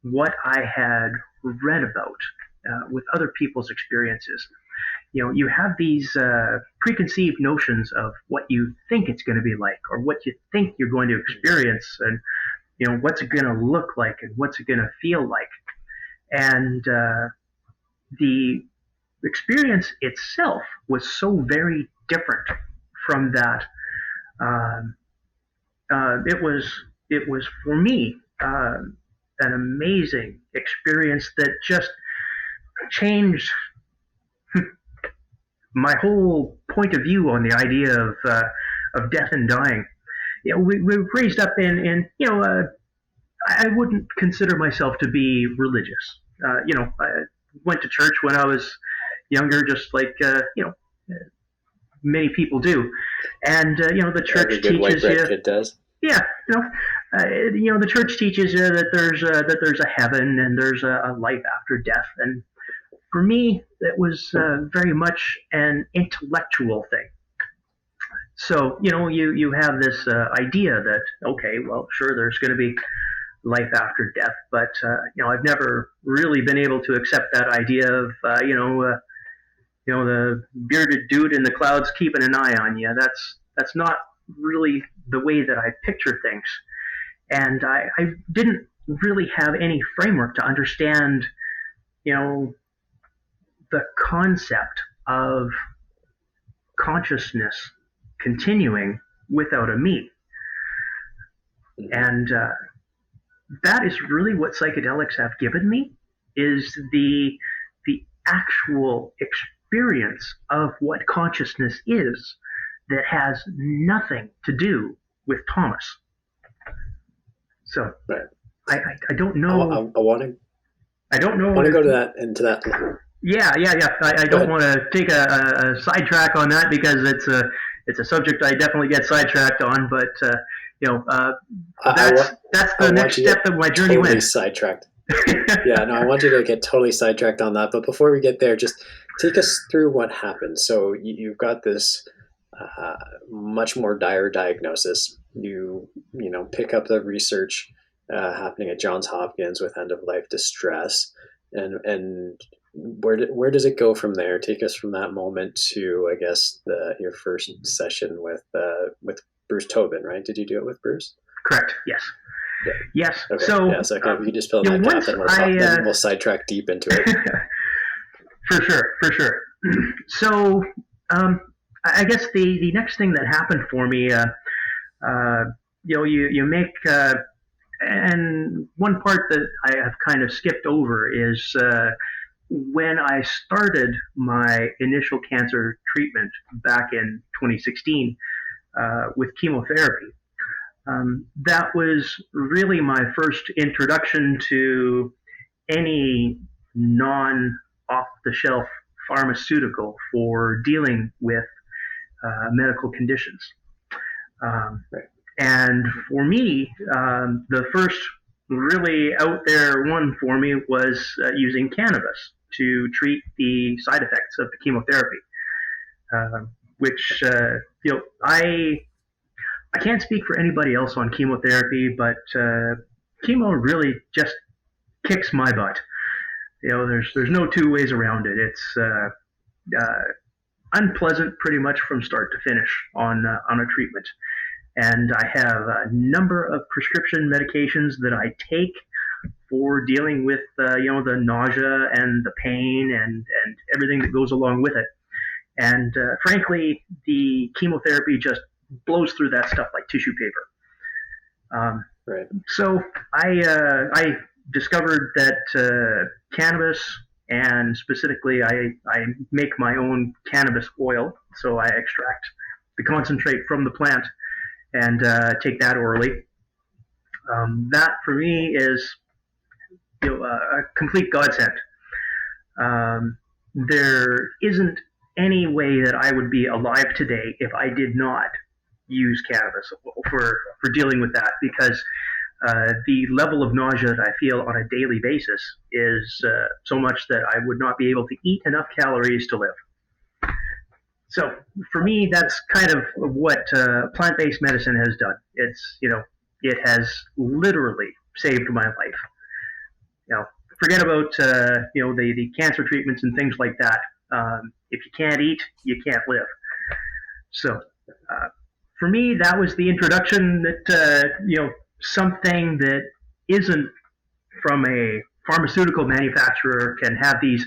what I had read about with other people's experiences. You have these preconceived notions of what you think it's going to be like, or what you think you're going to experience, and what's it going to look like, and what's it going to feel like. And the experience itself was so very different from that. It was for me an amazing experience that just changed my whole point of view on the idea of death and dying. We were raised up in I wouldn't consider myself to be religious. I went to church when I was younger, just like many people do, and the church teaches you. Kid does. Yeah, the church teaches you that there's a heaven and there's a life after death, and for me, it was very much an intellectual thing. So, you have this idea that, okay, well, sure, there's going to be life after death, but, I've never really been able to accept that idea of, the bearded dude in the clouds keeping an eye on you. That's not really the way that I picture things. And I didn't really have any framework to understand, the concept of consciousness continuing without a me. And that is really what psychedelics have given me, is the actual experience of what consciousness is that has nothing to do with Thomas. So right. I don't know. I want to. I don't know. I want to go to that into that. Yeah. I don't want to take a sidetrack on that, because it's a subject I definitely get sidetracked on. But that's the next step of my journey. Totally sidetracked. Yeah, no, I want you to get totally sidetracked on that. But before we get there, just take us through what happened. So you've got this much more dire diagnosis. You pick up the research happening at Johns Hopkins with end of life distress, and where does it go from there? Take us from that moment to, I guess, your first session with Bruce Tobin, right? Did you do it with Bruce? Correct. Yes. Yeah. Yes. Okay. So We can just fill that gap, and then we'll sidetrack deep into it. For sure. So I guess the next thing that happened for me, you make, and one part that I have kind of skipped over is when I started my initial cancer treatment back in 2016 with chemotherapy. That was really my first introduction to any non-off-the-shelf pharmaceutical for dealing with medical conditions. Right. And for me, the first really out there one for me was using cannabis to treat the side effects of the chemotherapy, which, I can't speak for anybody else on chemotherapy, but chemo really just kicks my butt. There's no two ways around it. It's unpleasant pretty much from start to finish on a treatment. And I have a number of prescription medications that I take for dealing with the nausea and the pain and everything that goes along with it. And frankly, the chemotherapy just blows through that stuff like tissue paper. Right. So I discovered that cannabis, and specifically I make my own cannabis oil. So I extract the concentrate from the plant and take that orally. That for me is a complete godsend. There isn't any way that I would be alive today if I did not use cannabis for dealing with that, because the level of nausea that I feel on a daily basis is so much that I would not be able to eat enough calories to live. So for me, that's kind of what plant-based medicine has done. It's, it has literally saved my life. Forget about, the cancer treatments and things like that. If you can't eat, you can't live. So for me, that was the introduction that, something that isn't from a pharmaceutical manufacturer can have these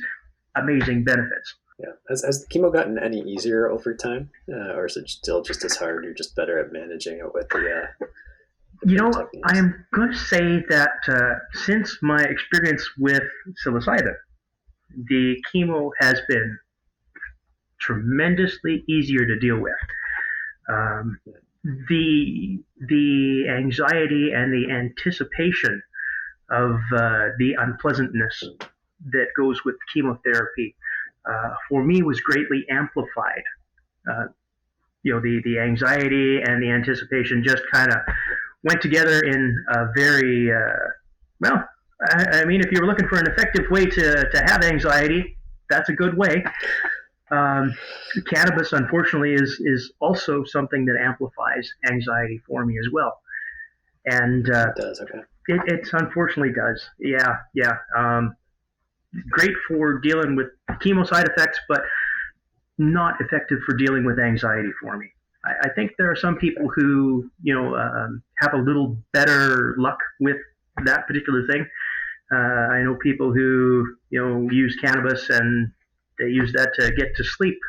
amazing benefits. Yeah. Has the chemo gotten any easier over time, or is it still just as hard? You're just better at managing it with the. I am going to say that since my experience with psilocybin, the chemo has been tremendously easier to deal with. The anxiety and the anticipation of the unpleasantness that goes with chemotherapy for me was greatly amplified. The anxiety and the anticipation just kind of went together in a very I mean, if you were looking for an effective way to have anxiety, that's a good way. Um, Cannabis, unfortunately, is also something that amplifies anxiety for me as well, and It does, okay. it unfortunately does. Yeah, yeah. Great for dealing with chemo side effects, but not effective for dealing with anxiety for me. I think there are some people who, have a little better luck with that particular thing. I know people who, use cannabis and they use that to get to sleep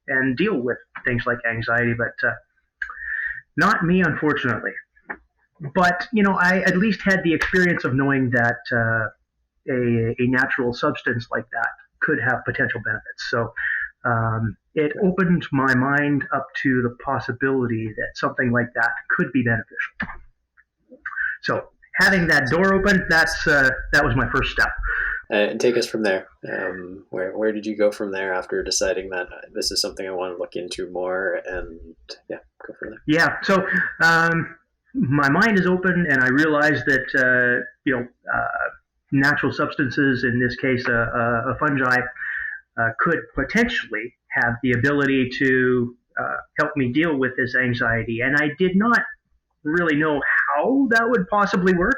and deal with things like anxiety, but not me, unfortunately. But, I at least had the experience of knowing that a natural substance like that could have potential benefits. So it opened my mind up to the possibility that something like that could be beneficial. So having that door open, that was my first step. And take us from there. Where did you go from there after deciding that this is something I want to look into more? And yeah, go from there. Yeah. So my mind is open, and I realize that natural substances, in this case, a fungi, could potentially have the ability to help me deal with this anxiety. And I did not really know how that would possibly work.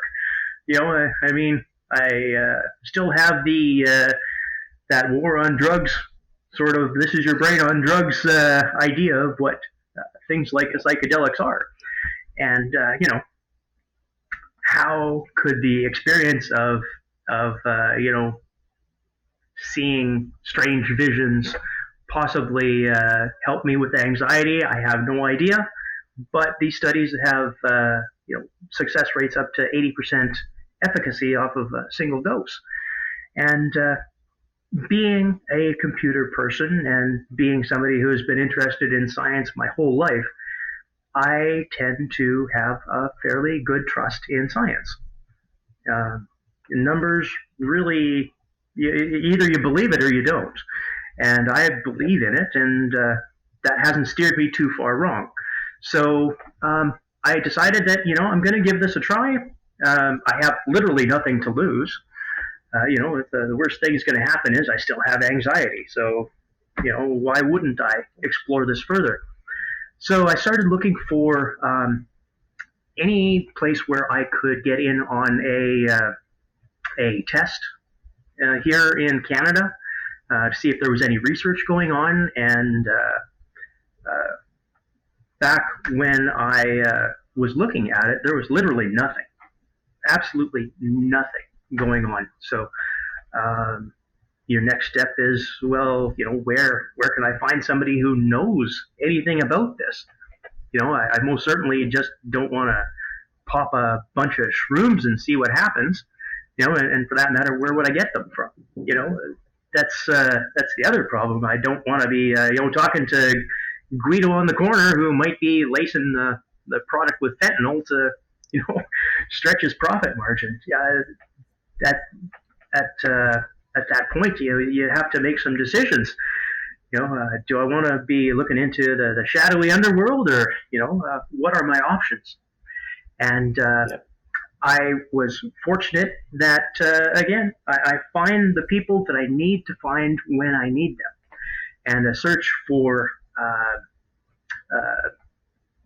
I mean, I still have the that war on drugs sort of this is your brain on drugs idea of what things like psychedelics are, and how could the experience of seeing strange visions possibly help me with anxiety? I have no idea, but these studies have success rates up to 80% efficacy off of a single dose. And being a computer person and being somebody who has been interested in science my whole life, I tend to have a fairly good trust in science. Uh, Numbers really, either you believe it or you don't. And I believe in it, and that hasn't steered me too far wrong. So I decided that, I'm going to give this a try. I have literally nothing to lose. If the worst thing is going to happen is I still have anxiety. So, why wouldn't I explore this further? So I started looking for any place where I could get in on a test here in Canada to see if there was any research going on. And back when I was looking at it, there was literally nothing, absolutely nothing going on. So your next step is, well, where can I find somebody who knows anything about this? I most certainly just don't want to pop a bunch of shrooms and see what happens. And for that matter, where would I get them from? That's the other problem. I don't want to be talking to Guido on the corner who might be lacing the product with fentanyl to stretch his profit margin. Yeah, at that point, you have to make some decisions. Do I want to be looking into the shadowy underworld, or what are my options? And I was fortunate that again, I find the people that I need to find when I need them, and a search for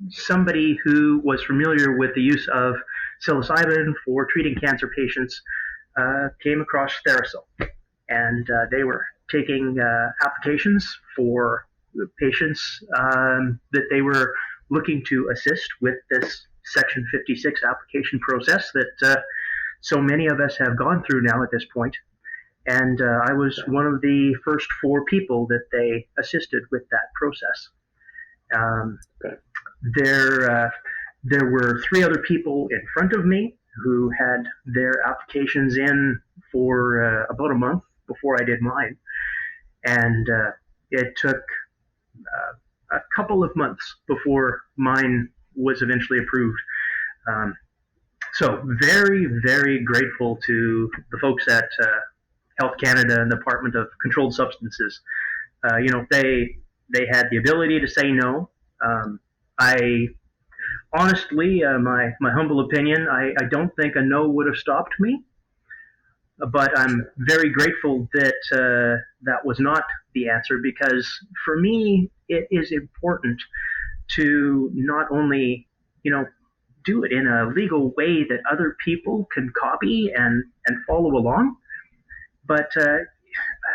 somebody who was familiar with the use of psilocybin for treating cancer patients came across Theracil, and they were taking applications for patients that they were looking to assist with this Section 56 application process that so many of us have gone through now at this point. And I was one of the first 4 people that they assisted with that process. Okay. There were 3 other people in front of me who had their applications in for about a month before I did mine. And it took a couple of months before mine was eventually approved. So very, very grateful to the folks at Health Canada and the Department of Controlled Substances. They had the ability to say no. I honestly, my humble opinion, I don't think a no would have stopped me. But I'm very grateful that that was not the answer, because for me it is important to not only, you know, do it in a legal way that other people can copy and follow along, but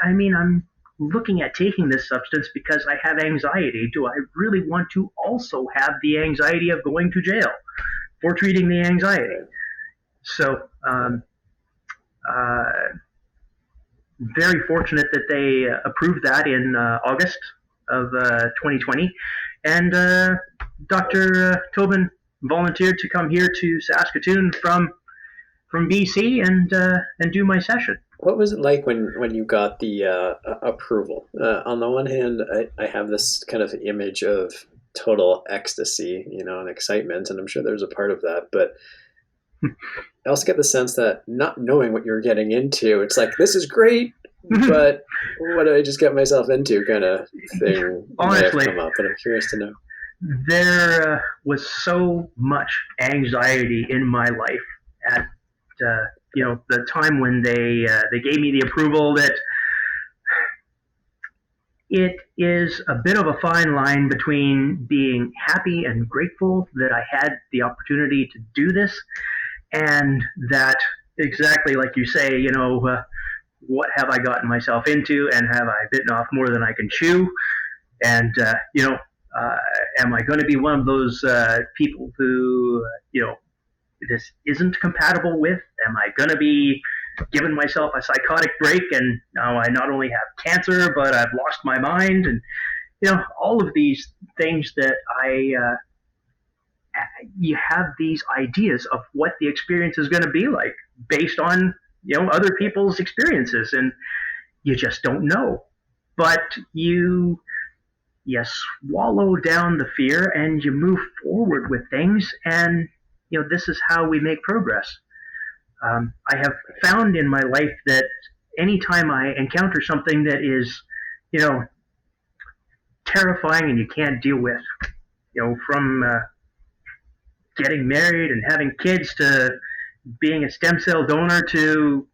I mean, I'm looking at taking this substance because I have anxiety. Do I really want to also have the anxiety of going to jail for treating the anxiety? So, uh, very fortunate that they approved that in August of 2020. And Dr. Tobin volunteered to come here to Saskatoon from BC and do my session. What was it like when you got the approval? On the one hand, I have this kind of image of total ecstasy, and excitement, and I'm sure there's a part of that, but I also get the sense that not knowing what you're getting into, it's like, this is great, but what did I just get myself into, kind of thing. Honestly, may have come up, but I'm curious to know. There was so much anxiety in my life at the time when they gave me the approval, that it is a bit of a fine line between being happy and grateful that I had the opportunity to do this, and that, exactly like you say, what have I gotten myself into, and have I bitten off more than I can chew? And am I going to be one of those people who this isn't compatible with? Am I going to be giving myself a psychotic break, and now I not only have cancer, but I've lost my mind? And all of these things that you have these ideas of what the experience is going to be like based on other people's experiences, and you just don't know. But you swallow down the fear and you move forward with things, and this is how we make progress. I have found in my life that anytime I encounter something that is terrifying and you can't deal with, from getting married and having kids, to being a stem cell donor, to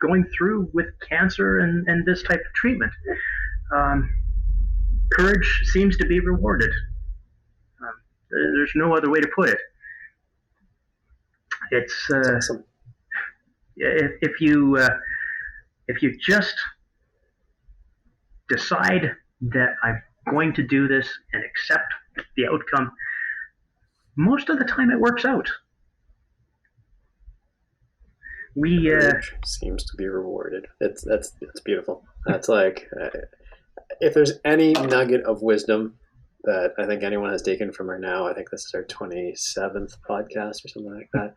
going through with cancer and this type of treatment, courage seems to be rewarded. There's no other way to put it. It's awesome. If you just decide that I'm going to do this and accept the outcome, most of the time it works out. Courage seems to be rewarded. That's beautiful. That's like, if there's any nugget of wisdom that I think anyone has taken from her now, I think this is our 27th podcast or something like that.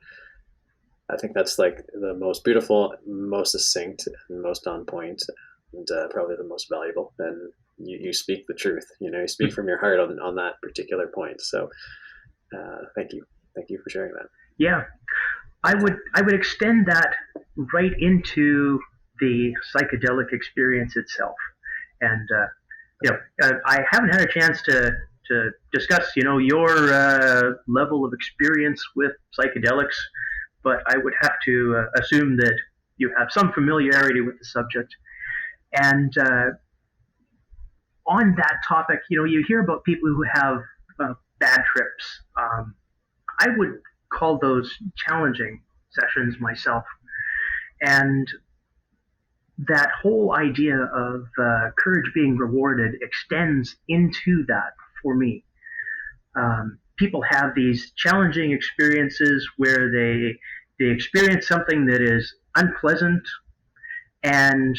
I think that's like the most beautiful, most succinct, and most on point, and probably the most valuable. And you speak the truth. You speak from your heart on that particular point. So thank you for sharing that. Yeah, I would extend that right into the psychedelic experience itself. And I haven't had a chance to discuss your level of experience with psychedelics, but I would have to assume that you have some familiarity with the subject. And on that topic, you hear about people who have bad trips. I would call those challenging sessions myself. And that whole idea of courage being rewarded extends into that for me. People have these challenging experiences where they experience something that is unpleasant, and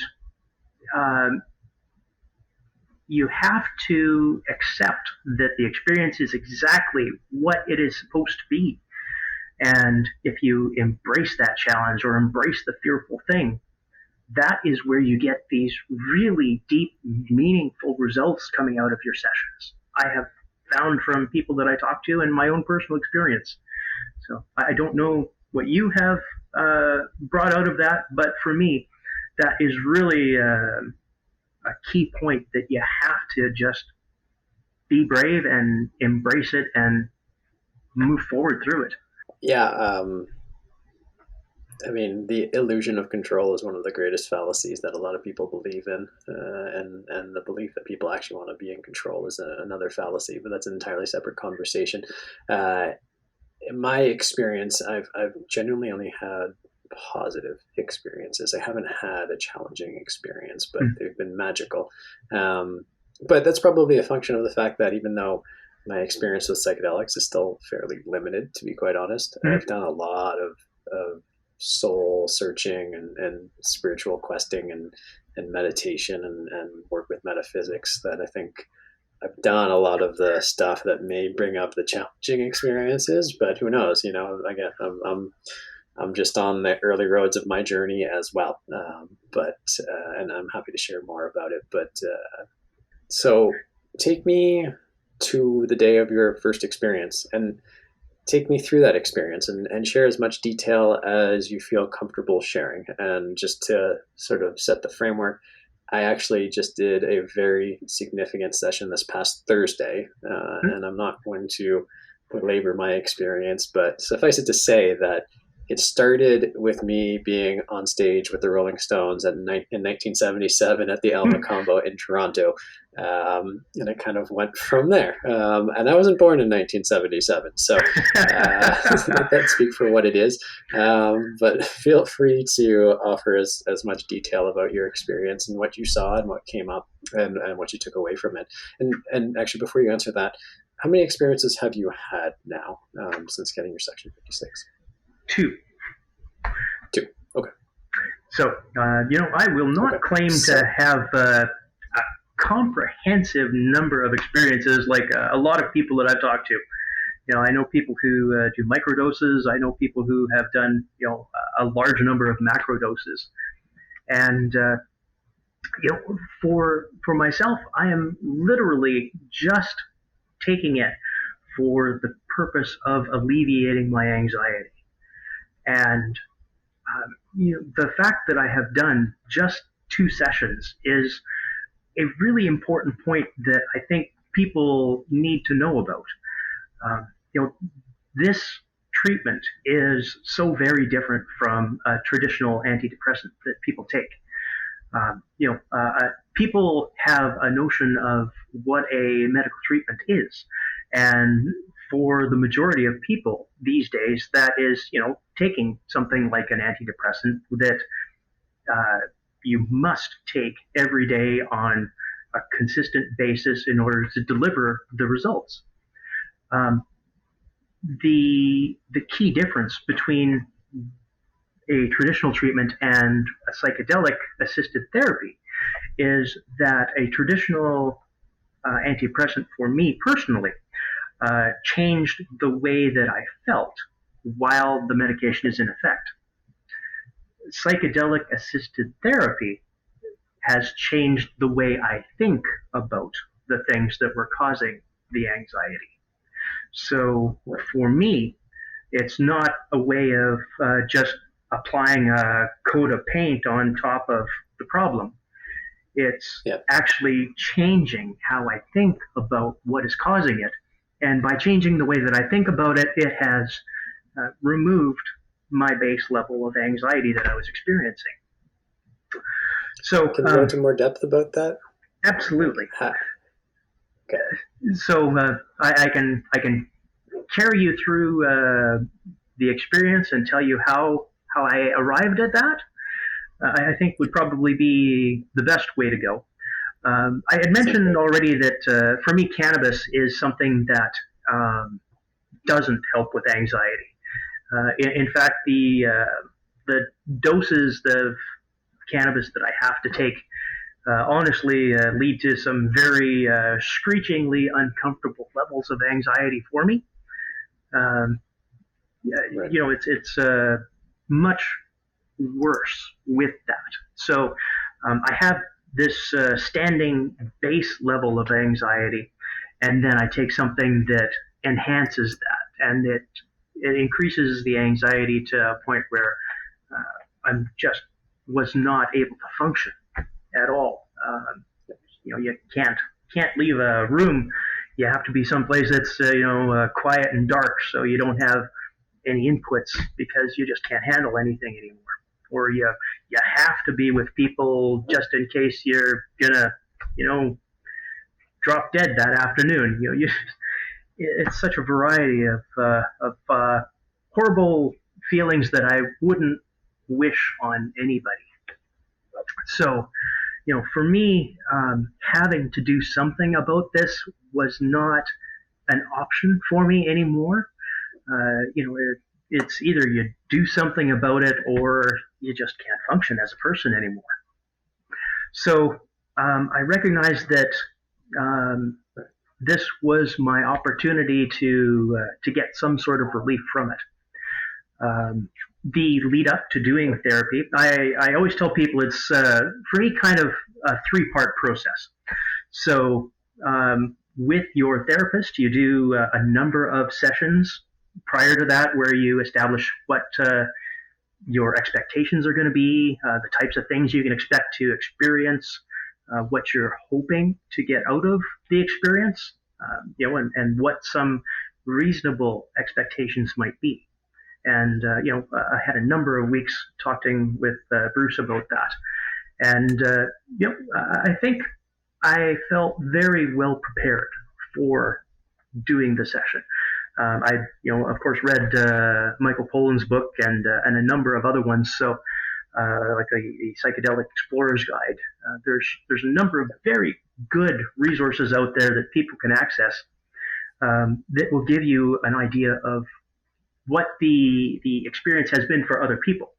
you have to accept that the experience is exactly what it is supposed to be. And if you embrace that challenge or embrace the fearful thing, that is where you get these really deep, meaningful results coming out of your sessions. I have found from people that I talk to, and my own personal experience. So I don't know what you have brought out of that, but for me, that is really a key point, that you have to just be brave and embrace it and move forward through it. Yeah. I mean, the illusion of control is one of the greatest fallacies that a lot of people believe in, and the belief that people actually want to be in control is another fallacy. But that's an entirely separate conversation. Uh, in my experience, I've genuinely only had positive experiences. I haven't had a challenging experience, but they've been magical. But that's probably a function of the fact that even though my experience with psychedelics is still fairly limited, to be quite honest, I've done a lot of soul searching and spiritual questing and meditation and work with metaphysics that I think I've done a lot of the stuff that may bring up the challenging experiences, but who knows? Again, I'm just on the early roads of my journey as well. And I'm happy to share more about it. So take me to the day of your first experience and take me through that experience and share as much detail as you feel comfortable sharing. And just to sort of set the framework, I actually just did a very significant session this past Thursday, and I'm not going to belabor my experience, but suffice it to say that it started with me being on stage with the Rolling Stones in 1977 at the Alma Combo in Toronto. And it kind of went from there. And I wasn't born in 1977, so let that speak for what it is. But feel free to offer as much detail about your experience and what you saw and what came up and what you took away from it. And actually, before you answer that, how many experiences have you had now since getting your Section 56? Two. Okay. So, I will not claim to have a comprehensive number of experiences like a lot of people that I've talked to. I know people who do microdoses. I know people who have done, a large number of macrodoses. And, for myself, I am literally just taking it for the purpose of alleviating my anxiety. And the fact that I have done just 2 sessions is a really important point that I think people need to know about. This treatment is so very different from a traditional antidepressant that people take. People have a notion of what a medical treatment is, and for the majority of people these days, that is, taking something like an antidepressant that you must take every day on a consistent basis in order to deliver the results. The key difference between a traditional treatment and a psychedelic assisted therapy is that a traditional antidepressant for me personally changed the way that I felt while the medication is in effect. Psychedelic assisted therapy has changed the way I think about the things that were causing the anxiety. So for me, it's not a way of just applying a coat of paint on top of the problem. It's actually changing how I think about what is causing it. And by changing the way that I think about it, it has removed my base level of anxiety that I was experiencing. So, can you go into more depth about that? Absolutely. Okay. So I can carry you through the experience and tell you how I arrived at that. I think would probably be the best way to go. I had mentioned already that for me, cannabis is something that doesn't help with anxiety. In fact, the doses of cannabis that I have to take honestly lead to some very screechingly uncomfortable levels of anxiety for me. Right. It's much worse with that. So I have this standing base level of anxiety, and then I take something that enhances that, and it increases the anxiety to a point where I'm just was not able to function at all. You can't leave a room. You have to be someplace that's quiet and dark, so you don't have any inputs because you just can't handle anything anymore, or you have to be with people just in case you're gonna, drop dead that afternoon. It's such a variety of horrible feelings that I wouldn't wish on anybody. So, for me, having to do something about this was not an option for me anymore. It's either you do something about it or you just can't function as a person anymore. So I recognized that this was my opportunity to get some sort of relief from it. The lead up to doing therapy, I always tell people it's for me kind of a three-part process. So with your therapist, you do a number of sessions prior to that where you establish what your expectations are going to be, the types of things you can expect to experience, what you're hoping to get out of the experience, and what some reasonable expectations might be. And I had a number of weeks talking with Bruce about that, and I think I felt very well prepared for doing the session. I, of course, read Michael Pollan's book and a number of other ones. So, like the Psychedelic Explorer's Guide. There's a number of very good resources out there that people can access that will give you an idea of what the experience has been for other people.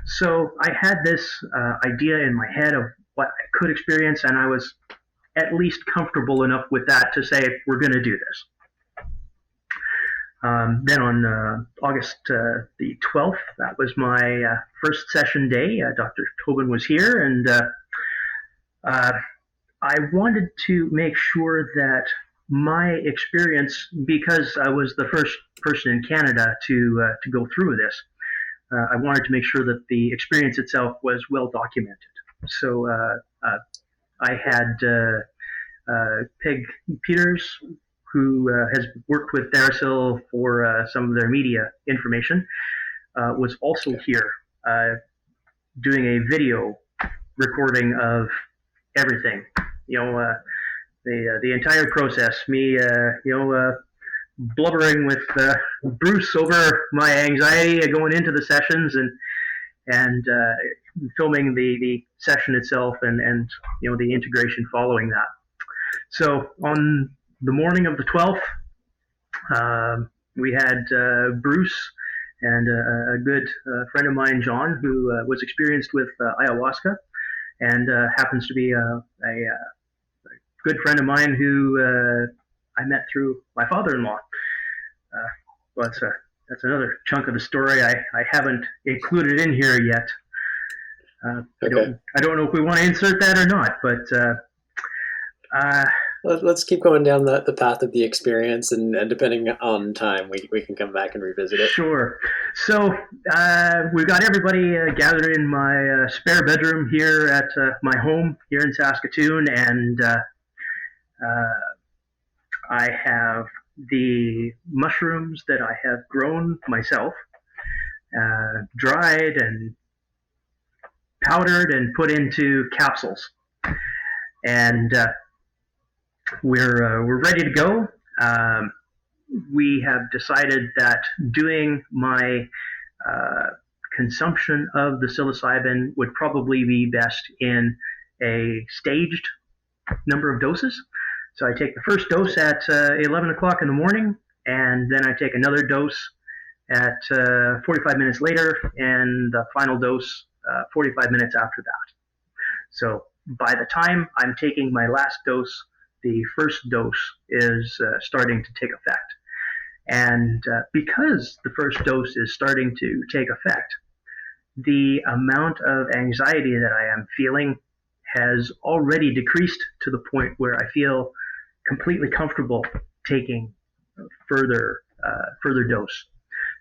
So I had this idea in my head of what I could experience, and I was at least comfortable enough with that to say, we're going to do this. Then on August the 12th, that was my first session day. Dr. Tobin was here, and I wanted to make sure that my experience, because I was the first person in Canada to go through this, I wanted to make sure that the experience itself was well documented. So I had Peg Peters, who has worked with Therasil for some of their media information, was also here doing a video recording of everything. The entire process. Me, blubbering with Bruce over my anxiety going into the sessions and filming the session itself and the integration following that. So on the morning of the 12th, we had Bruce and a good friend of mine, John, who was experienced with ayahuasca and happens to be a good friend of mine who I met through my father-in-law. Well, that's another chunk of the story I haven't included in here yet. Okay. I don't know if we want to insert that or not, but let's keep going down the path of the experience, and depending on time, we can come back and revisit it. Sure. So we've got everybody gathered in my spare bedroom here at my home here in Saskatoon, and I have the mushrooms that I have grown myself, dried and powdered and put into capsules, and we're ready to go. We have decided that doing my consumption of the psilocybin would probably be best in a staged number of doses. So I take the first dose at 11 o'clock in the morning, and then I take another dose at 45 minutes later, and the final dose 45 minutes after that. So by the time I'm taking my last dose, the first dose is starting to take effect. And because the first dose is starting to take effect, the amount of anxiety that I am feeling has already decreased to the point where I feel completely comfortable taking further dose.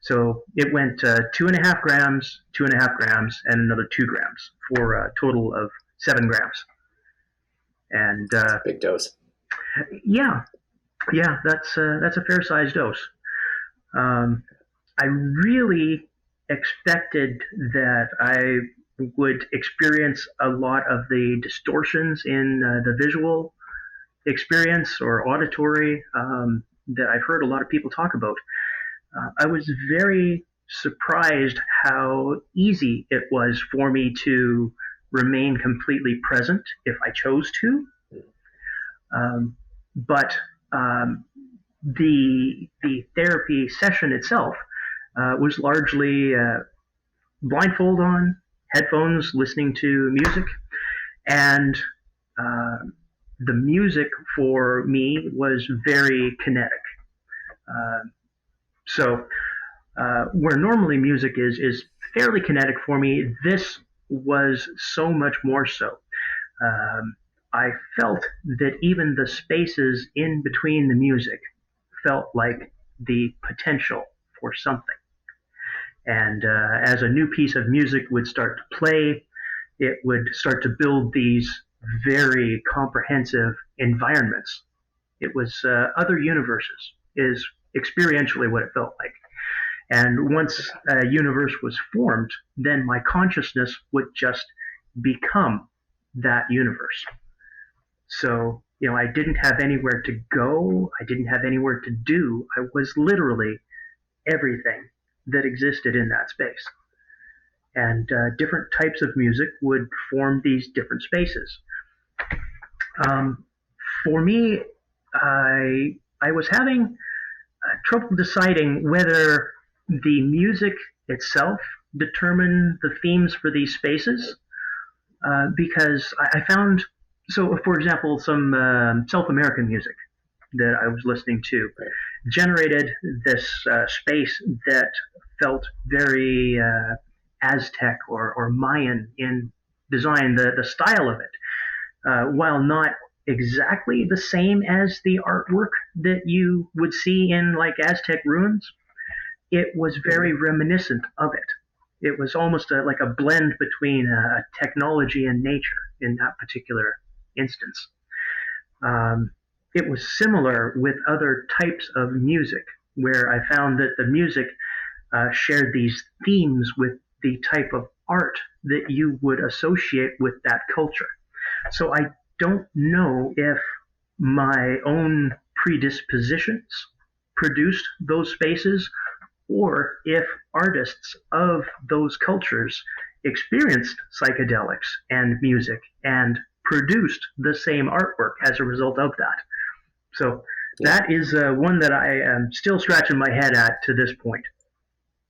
So it went 2.5 grams, 2.5 grams, and another 2 grams for a total of 7 grams. And big dose. Yeah, that's a fair sized dose. I really expected that I would experience a lot of the distortions in the visual experience or auditory that I've heard a lot of people talk about. I was very surprised how easy it was for me to remain completely present if I chose to. But the therapy session itself was largely blindfold on, headphones, listening to music, and uh, the music for me was very kinetic. Uh, so where normally music is fairly kinetic for me, this was so much more so. Um, I felt that even the spaces in between the music felt like the potential for something. And as a new piece of music would start to play, it would start to build these very comprehensive environments. It was other universes, is experientially what it felt like. And once a universe was formed, then my consciousness would just become that universe. So, I didn't have anywhere to go. I didn't have anywhere to do. I was literally everything that existed in that space. And different types of music would form these different spaces. Um, for me, I was having trouble deciding whether the music itself determined the themes for these spaces, because I found, so for example, some South American music that I was listening to generated this space that felt very Aztec or Mayan in design, the style of it, while not exactly the same as the artwork that you would see in like Aztec ruins. It was very reminiscent of it. It was almost like a blend between technology and nature in that particular instance. Um, it was similar with other types of music, where I found that the music shared these themes with the type of art that you would associate with that culture. So I don't know if my own predispositions produced those spaces, or if artists of those cultures experienced psychedelics and music and produced the same artwork as a result of that. So that is one that I am still scratching my head at to this point.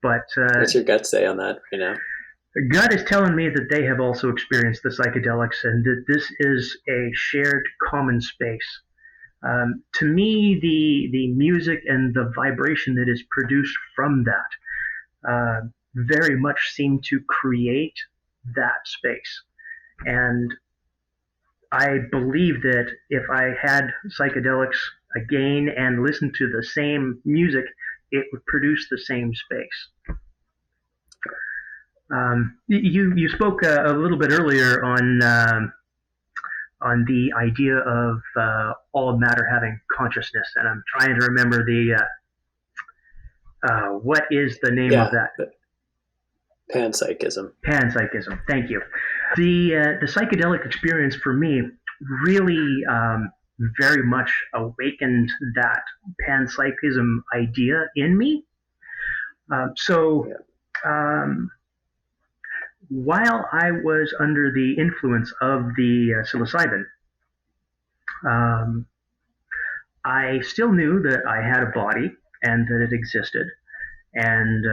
But what's your gut say on that right now? gut is telling me that they have also experienced the psychedelics and that this is a shared common space. To me, the music and the vibration that is produced from that very much seem to create that space. And I believe that if I had psychedelics again and listened to the same music, it would produce the same space. You spoke a little bit earlier on the idea of all matter having consciousness, and I'm trying to remember the what is the name of that? Panpsychism. Panpsychism. Thank you. The psychedelic experience for me really very much awakened that panpsychism idea in me. While I was under the influence of the psilocybin, I still knew that I had a body and that it existed. And,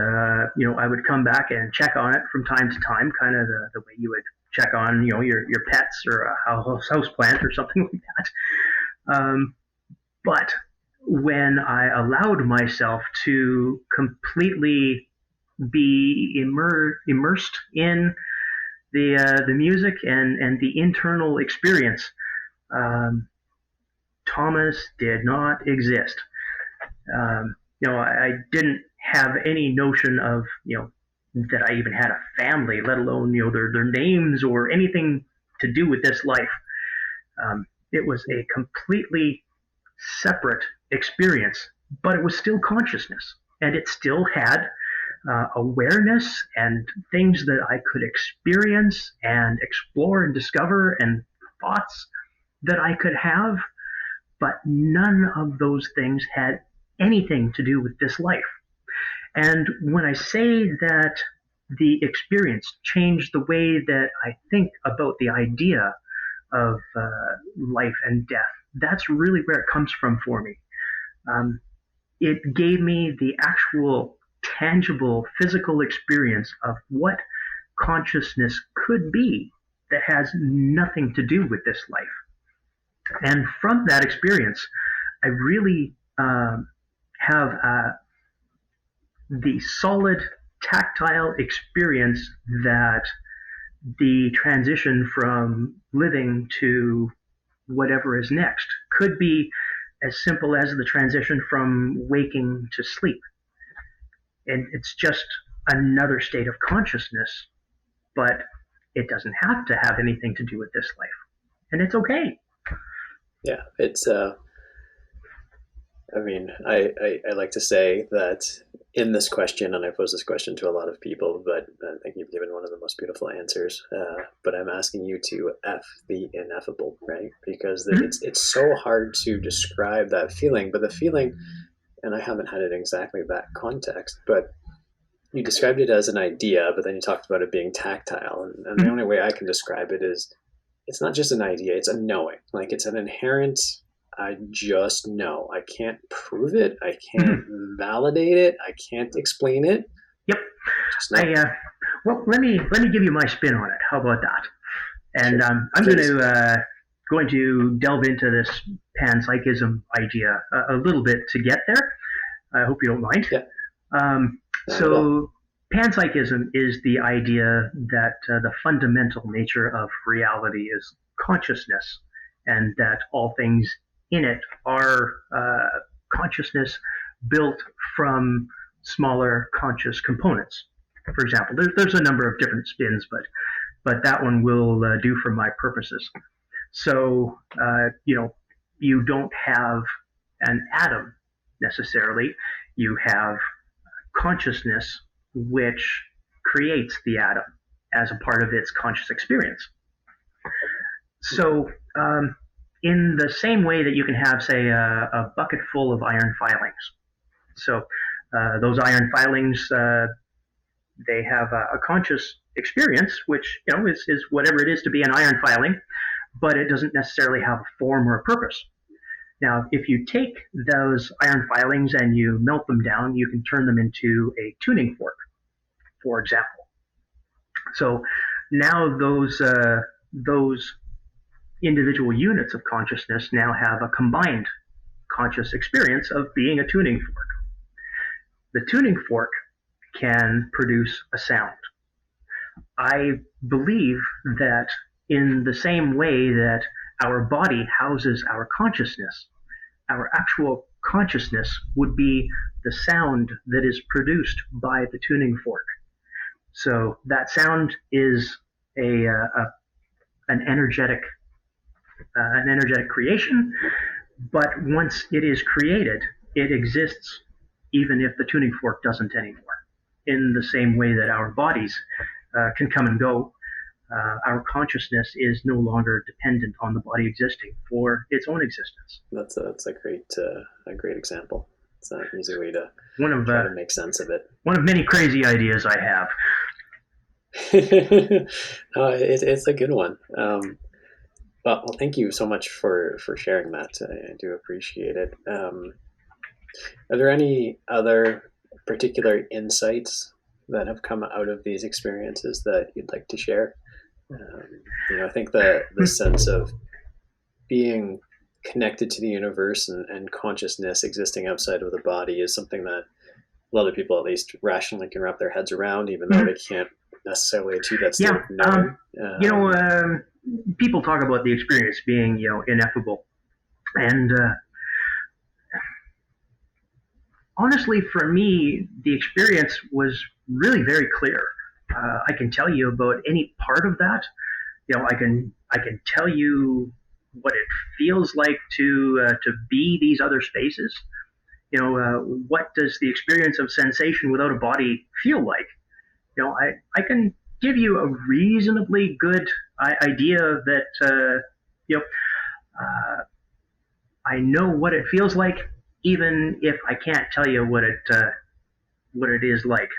I would come back and check on it from time to time, kind of the way you would check on, your pets or a house plant or something like that. But when I allowed myself to completely be immersed in the music and the internal experience, Thomas did not exist. I didn't have any notion of that I even had a family, let alone their names or anything to do with this life. It was a completely separate experience, but it was still consciousness, and it still had awareness and things that I could experience and explore and discover and thoughts that I could have, but none of those things had anything to do with this life. And when I say that the experience changed the way that I think about the idea of life and death, that's really where it comes from for me. Um, it gave me the actual tangible physical experience of what consciousness could be that has nothing to do with this life. And from that experience, I really have the solid tactile experience that the transition from living to whatever is next could be as simple as the transition from waking to sleep. And it's just another state of consciousness, but it doesn't have to have anything to do with this life. And it's okay. Yeah, it's I mean, I like to say that in this question, and I pose this question to a lot of people, but I think you've given one of the most beautiful answers. But I'm asking you to F the ineffable, right? Because it's so hard to describe that feeling, but the feeling, and I haven't had it exactly that context, but you described it as an idea, but then you talked about it being tactile. And the only way I can describe it is it's not just an idea, it's a knowing. Like it's an inherent, I just know. I can't prove it. I can't validate it. I can't explain it. Yep. Just know. Well, let me give you my spin on it. How about that? And Sure. I'm Please. going to delve into this panpsychism idea a little bit to get there. I hope you don't mind. Yeah. Not at all. So panpsychism is the idea that the fundamental nature of reality is consciousness, and that all things in it are consciousness built from smaller conscious components. For example, there's a number of different spins, but that one will do for my purposes. So you don't have an atom necessarily. You have consciousness which creates the atom as a part of its conscious experience. So, in the same way that you can have, say, a bucket full of iron filings. So, those iron filings, they have a conscious experience, which is whatever it is to be an iron filing, but it doesn't necessarily have a form or a purpose. Now, if you take those iron filings and you melt them down, you can turn them into a tuning fork, for example. So now those individual units of consciousness now have a combined conscious experience of being a tuning fork. The tuning fork can produce a sound. I believe that in the same way that our body houses our consciousness, our actual consciousness would be the sound that is produced by the tuning fork. So that sound is an energetic creation, but once it is created, it exists even if the tuning fork doesn't anymore. In the same way that our bodies can come and go, our consciousness is no longer dependent on the body existing for its own existence. That's a great example. It's an easy way to try to make sense of it. One of many crazy ideas I have. It's a good one. Well, thank you so much for sharing that. I do appreciate it. Are there any other particular insights that have come out of these experiences that you'd like to share? I think the sense of being connected to the universe and consciousness existing outside of the body is something that a lot of people, at least rationally, can wrap their heads around, even though they can't necessarily achieve that state of knowing. People talk about the experience being, ineffable, and honestly, for me, the experience was really very clear. I can tell you about any part of that. I can tell you what it feels like to be these other spaces. what does the experience of sensation without a body feel like? I can give you a reasonably good idea that, I know what it feels like, even if I can't tell you what it is like.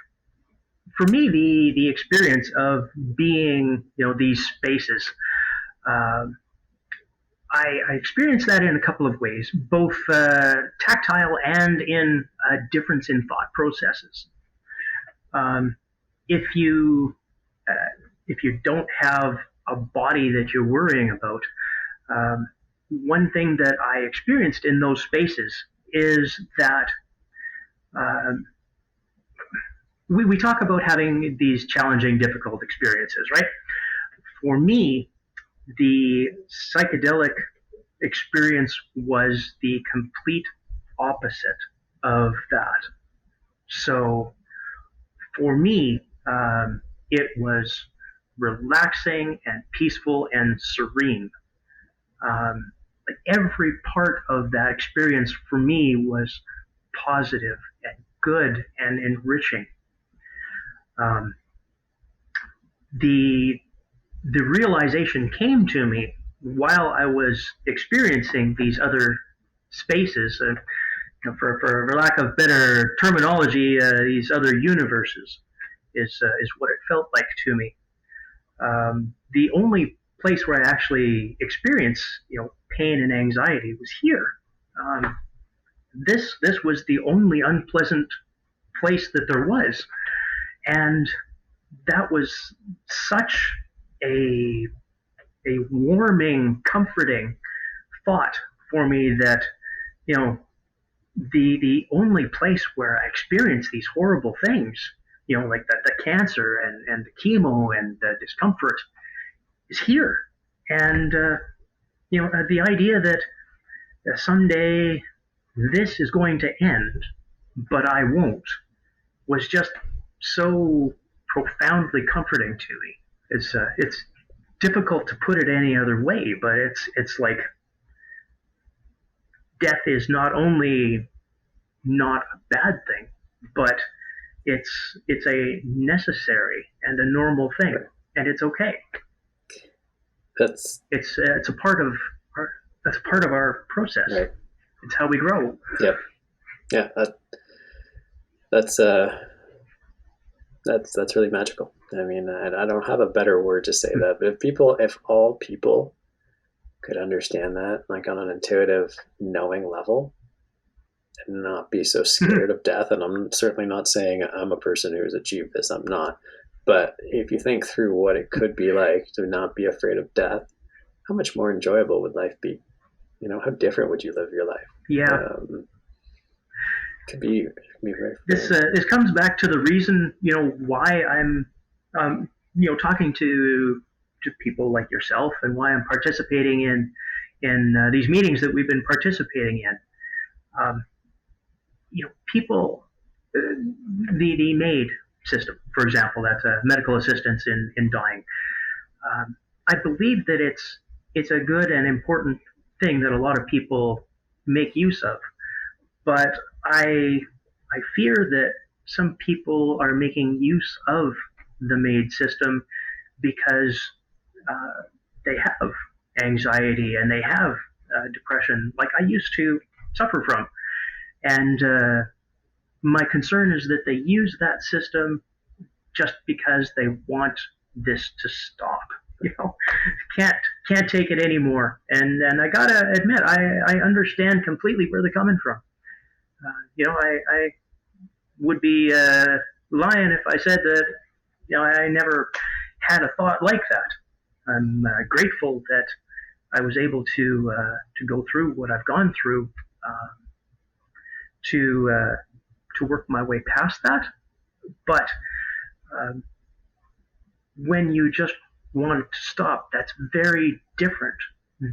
For me, the experience of being, these spaces, uh, I experienced that in a couple of ways, both tactile and in a difference in thought processes. Um, if you if you don't have a body that you're worrying about, one thing that I experienced in those spaces is that um, we talk about having these challenging, difficult experiences, right? For me, the psychedelic experience was the complete opposite of that. So for me, it was relaxing and peaceful and serene. Like every part of that experience for me was positive and good and enriching. Um, the the realization came to me while I was experiencing these other spaces, for lack of better terminology, these other universes is what it felt like to me. The only place where I actually experienced, pain and anxiety was here. Um, this was the only unpleasant place that there was, and that was such a a warming, comforting thought for me that, you know the only place where I experienced these horrible things, like the cancer and the chemo and the discomfort, is here. And the idea that someday this is going to end, but I won't, was just so profoundly comforting to me. It's difficult to put it any other way, but it's like death is not only not a bad thing, but it's a necessary and a normal thing, and it's okay. That's It's a part of our that's part of our process. right. It's how we grow. Yep. Yeah. That's that's really magical. I mean, I don't have a better word to say that, but if all people could understand that, like on an intuitive, knowing level, and not be so scared of death. And I'm certainly not saying I'm a person who has achieved this. I'm not. But if you think through what it could be like to not be afraid of death, how much more enjoyable would life be? How different would you live your life? Yeah. Could be very. This comes back to the reason, why I'm talking to people like yourself, and why I'm participating in these meetings that we've been participating in. People, the MAID system, for example, that's medical assistance in dying. I believe that it's a good and important thing that a lot of people make use of, but I fear that some people are making use of the MAID system because they have anxiety and they have depression, like I used to suffer from. And my concern is that they use that system just because they want this to stop. Can't take it anymore. And I gotta admit, I understand completely where they're coming from. I would be lying if I said that I never had a thought like that. I'm grateful that I was able to go through what I've gone through, to work my way past that. But um, when you just want it to stop, that's very different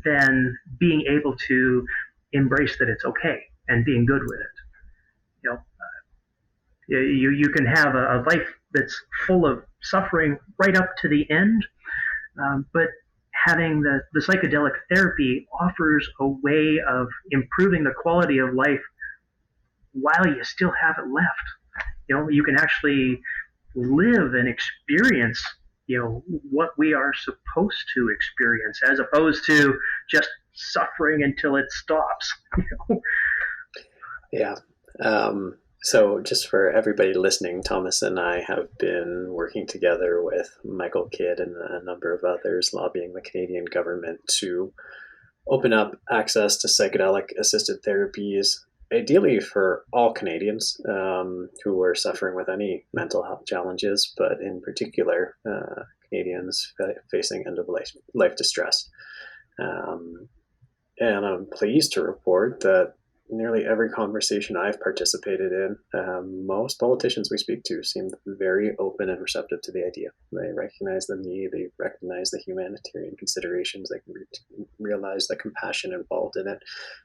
than being able to embrace that it's okay and being good with it. You can have a life that's full of suffering right up to the end, but having the psychedelic therapy offers a way of improving the quality of life while you still have it left. You can actually live and experience, what we are supposed to experience, as opposed to just suffering until it stops. Yeah. So just for everybody listening, Thomas and I have been working together with Michael Kidd and a number of others, lobbying the Canadian government to open up access to psychedelic-assisted therapies, ideally for all Canadians who are suffering with any mental health challenges, but in particular, Canadians facing end-of-life distress. And I'm pleased to report that nearly every conversation I've participated in, most politicians we speak to seem very open and receptive to the idea. They recognize the need, they recognize the humanitarian considerations, they can realize the compassion involved in it.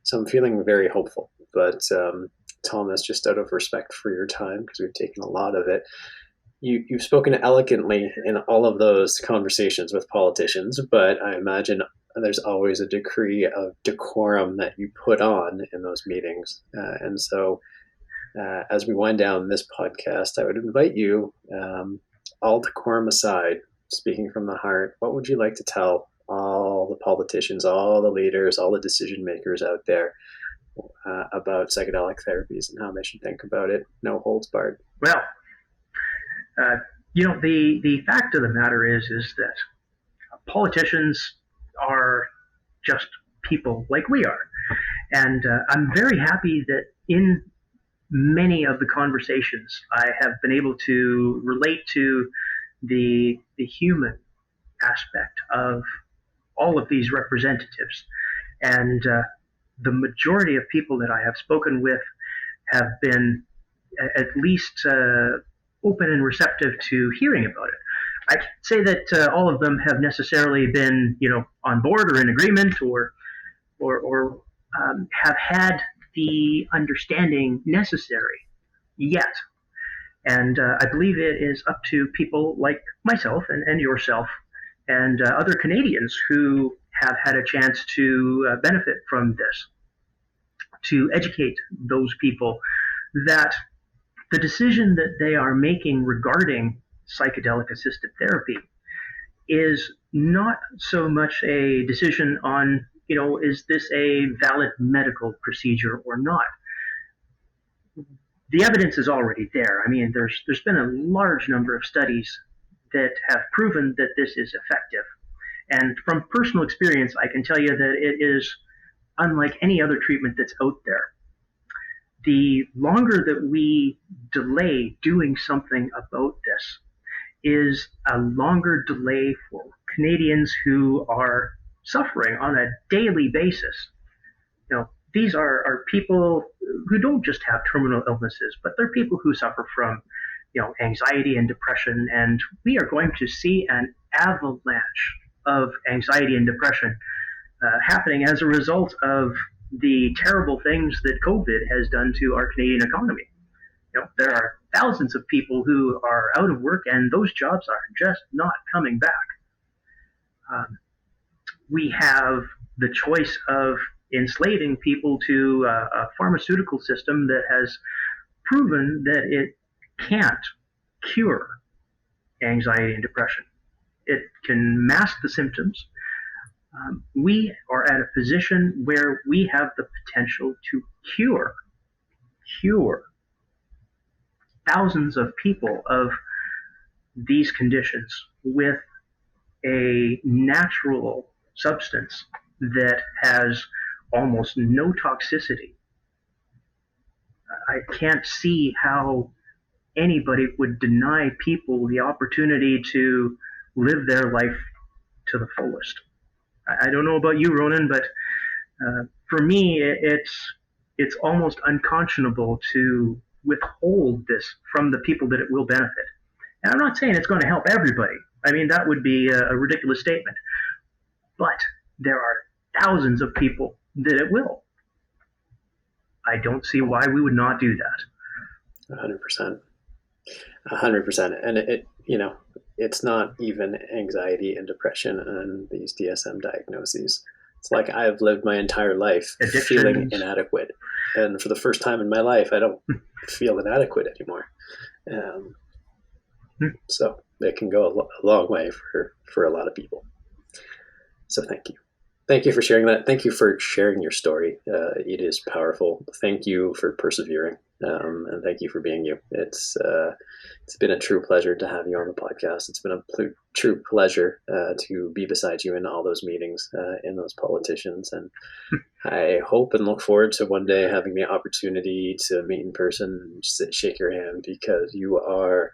So I'm feeling very hopeful. But Thomas, just out of respect for your time, because we've taken a lot of it, you've spoken elegantly in all of those conversations with politicians, but I imagine there's always a degree of decorum that you put on in those meetings. And so as we wind down this podcast, I would invite you, all decorum aside, speaking from the heart, what would you like to tell all the politicians, all the leaders, all the decision makers out there about psychedelic therapies and how they should think about it? No holds barred. Well, the fact of the matter is that politicians are just people like we are. And I'm very happy that in many of the conversations I have been able to relate to the human aspect of all of these representatives. And the majority of people that I have spoken with have been at least open and receptive to hearing about it. I can't say that all of them have necessarily been, on board or in agreement or have had the understanding necessary yet. And I believe it is up to people like myself and yourself and other Canadians who have had a chance to benefit from this, to educate those people that the decision that they are making regarding psychedelic assisted therapy is not so much a decision on, is this a valid medical procedure or not? The evidence is already there. I mean, there's been a large number of studies that have proven that this is effective. And from personal experience, I can tell you that it is unlike any other treatment that's out there. The longer that we delay doing something about this is a longer delay for Canadians who are suffering on a daily basis. These are people who don't just have terminal illnesses, but they're people who suffer from, anxiety and depression, and we are going to see an avalanche of anxiety and depression happening as a result of the terrible things that COVID has done to our Canadian economy. There are thousands of people who are out of work, and those jobs are just not coming back. We have the choice of enslaving people to a pharmaceutical system that has proven that it can't cure anxiety and depression. It can mask the symptoms. We are at a position where we have the potential to cure thousands of people of these conditions with a natural substance that has almost no toxicity. I can't see how anybody would deny people the opportunity to live their life to the fullest. I don't know about you, Ronan, but for me, it's almost unconscionable to withhold this from the people that it will benefit. And I'm not saying it's going to help everybody. I mean, that would be a ridiculous statement. But there are thousands of people that it will. I don't see why we would not do that. 100%. 100%. And it's not even anxiety and depression and these DSM diagnoses. It's like I've lived my entire life feeling inadequate. And for the first time in my life, I don't feel inadequate anymore. So it can go a long way for a lot of people. So thank you. Thank you for sharing that. Thank you for sharing your story. It is powerful. Thank you for persevering. And thank you for being you. It's been a true pleasure to have you on the podcast. It's been a true pleasure to be beside you in all those meetings, in those politicians. And I hope and look forward to one day having the opportunity to meet in person and shake your hand, because you're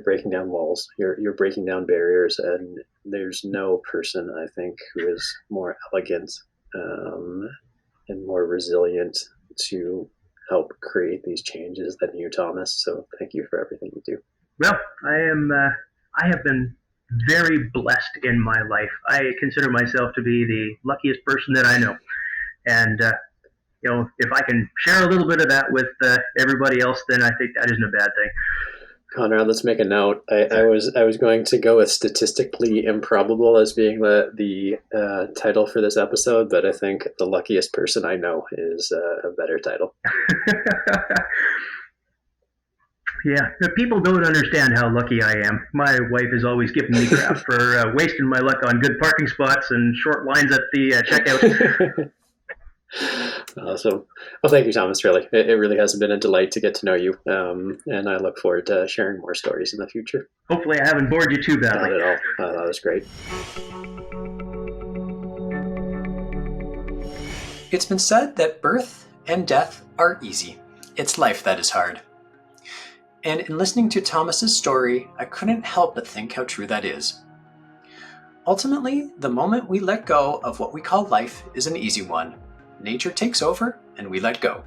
breaking down walls. You're breaking down barriers, and there's no person, I think, who is more elegant and more resilient to help create these changes than you, Thomas. So thank you for everything you do. Well, I have been very blessed in my life. I consider myself to be the luckiest person that I know. And, if I can share a little bit of that with everybody else, then I think that isn't a bad thing. Conrad, let's make a note. I was going to go with statistically improbable as being the title for this episode, but I think the luckiest person I know is a better title. Yeah, people don't understand how lucky I am. My wife is always giving me crap for wasting my luck on good parking spots and short lines at the checkout. Awesome. Well, thank you, Thomas. Really, it really has been a delight to get to know you, and I look forward to sharing more stories in the future. Hopefully I haven't bored you too badly. Not at all. That was great. It's been said that birth and death are easy. It's life that is hard. And in listening to Thomas's story, I couldn't help but think how true that is. Ultimately, the moment we let go of what we call life is an easy one. Nature takes over and we let go.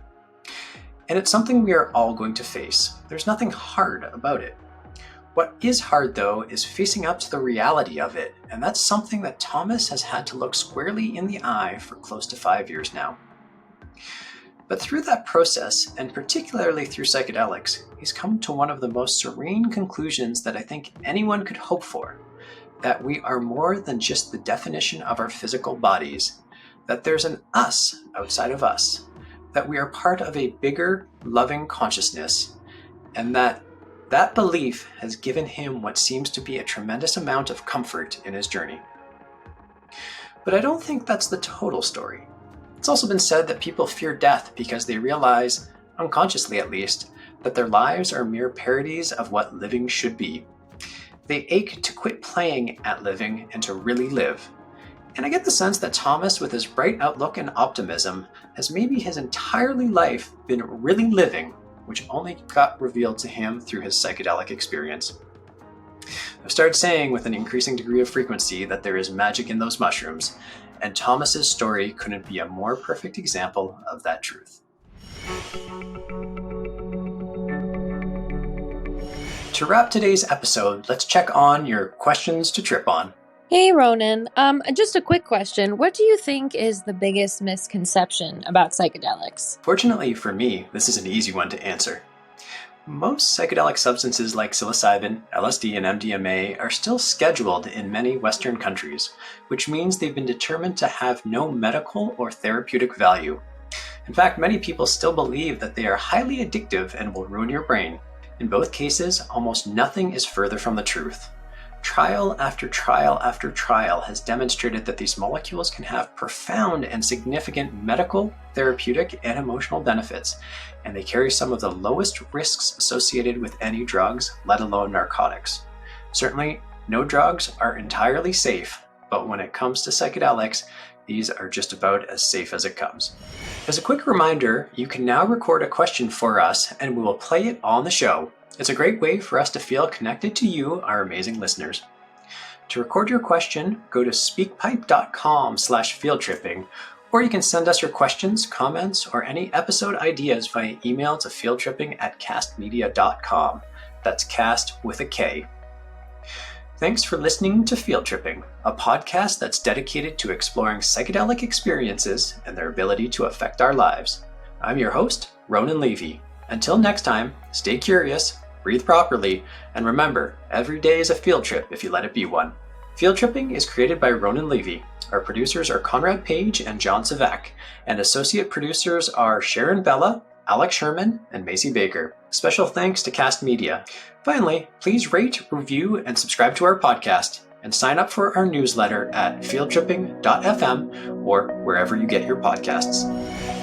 And it's something we are all going to face. There's nothing hard about it. What is hard, though, is facing up to the reality of it, and that's something that Thomas has had to look squarely in the eye for close to 5 years now. But through that process, and particularly through psychedelics, he's come to one of the most serene conclusions that I think anyone could hope for, that we are more than just the definition of our physical bodies, that there's an us outside of us, that we are part of a bigger, loving consciousness, and that belief has given him what seems to be a tremendous amount of comfort in his journey. But I don't think that's the total story. It's also been said that people fear death because they realize, unconsciously at least, that their lives are mere parodies of what living should be. They ache to quit playing at living and to really live. And I get the sense that Thomas, with his bright outlook and optimism, has maybe his entirely life been really living, which only got revealed to him through his psychedelic experience. I've started saying with an increasing degree of frequency that there is magic in those mushrooms, and Thomas's story couldn't be a more perfect example of that truth. To wrap today's episode, let's check on your questions to trip on. Hey, Ronan. Just a quick question. What do you think is the biggest misconception about psychedelics? Fortunately for me, this is an easy one to answer. Most psychedelic substances like psilocybin, LSD, and MDMA are still scheduled in many Western countries, which means they've been determined to have no medical or therapeutic value. In fact, many people still believe that they are highly addictive and will ruin your brain. In both cases, almost nothing is further from the truth. Trial after trial after trial has demonstrated that these molecules can have profound and significant medical, therapeutic, and emotional benefits, and they carry some of the lowest risks associated with any drugs, let alone narcotics. Certainly, no drugs are entirely safe, but when it comes to psychedelics, these are just about as safe as it comes. As a quick reminder, you can now record a question for us, and we will play it on the show. It's a great way for us to feel connected to you, our amazing listeners. To record your question, go to speakpipe.com/fieldtripping, or you can send us your questions, comments, or any episode ideas via email to fieldtripping@castmedia.com. That's cast with a K. Thanks for listening to Field Tripping, a podcast that's dedicated to exploring psychedelic experiences and their ability to affect our lives. I'm your host, Ronan Levy. Until next time, stay curious, breathe properly, and remember, every day is a field trip if you let it be one. Field Tripping is created by Ronan Levy. Our producers are Conrad Page and John Savak, and associate producers are Sharon Bella, Alex Sherman, and Macy Baker. Special thanks to Cast Media. Finally, please rate, review, and subscribe to our podcast, and sign up for our newsletter at fieldtripping.fm or wherever you get your podcasts.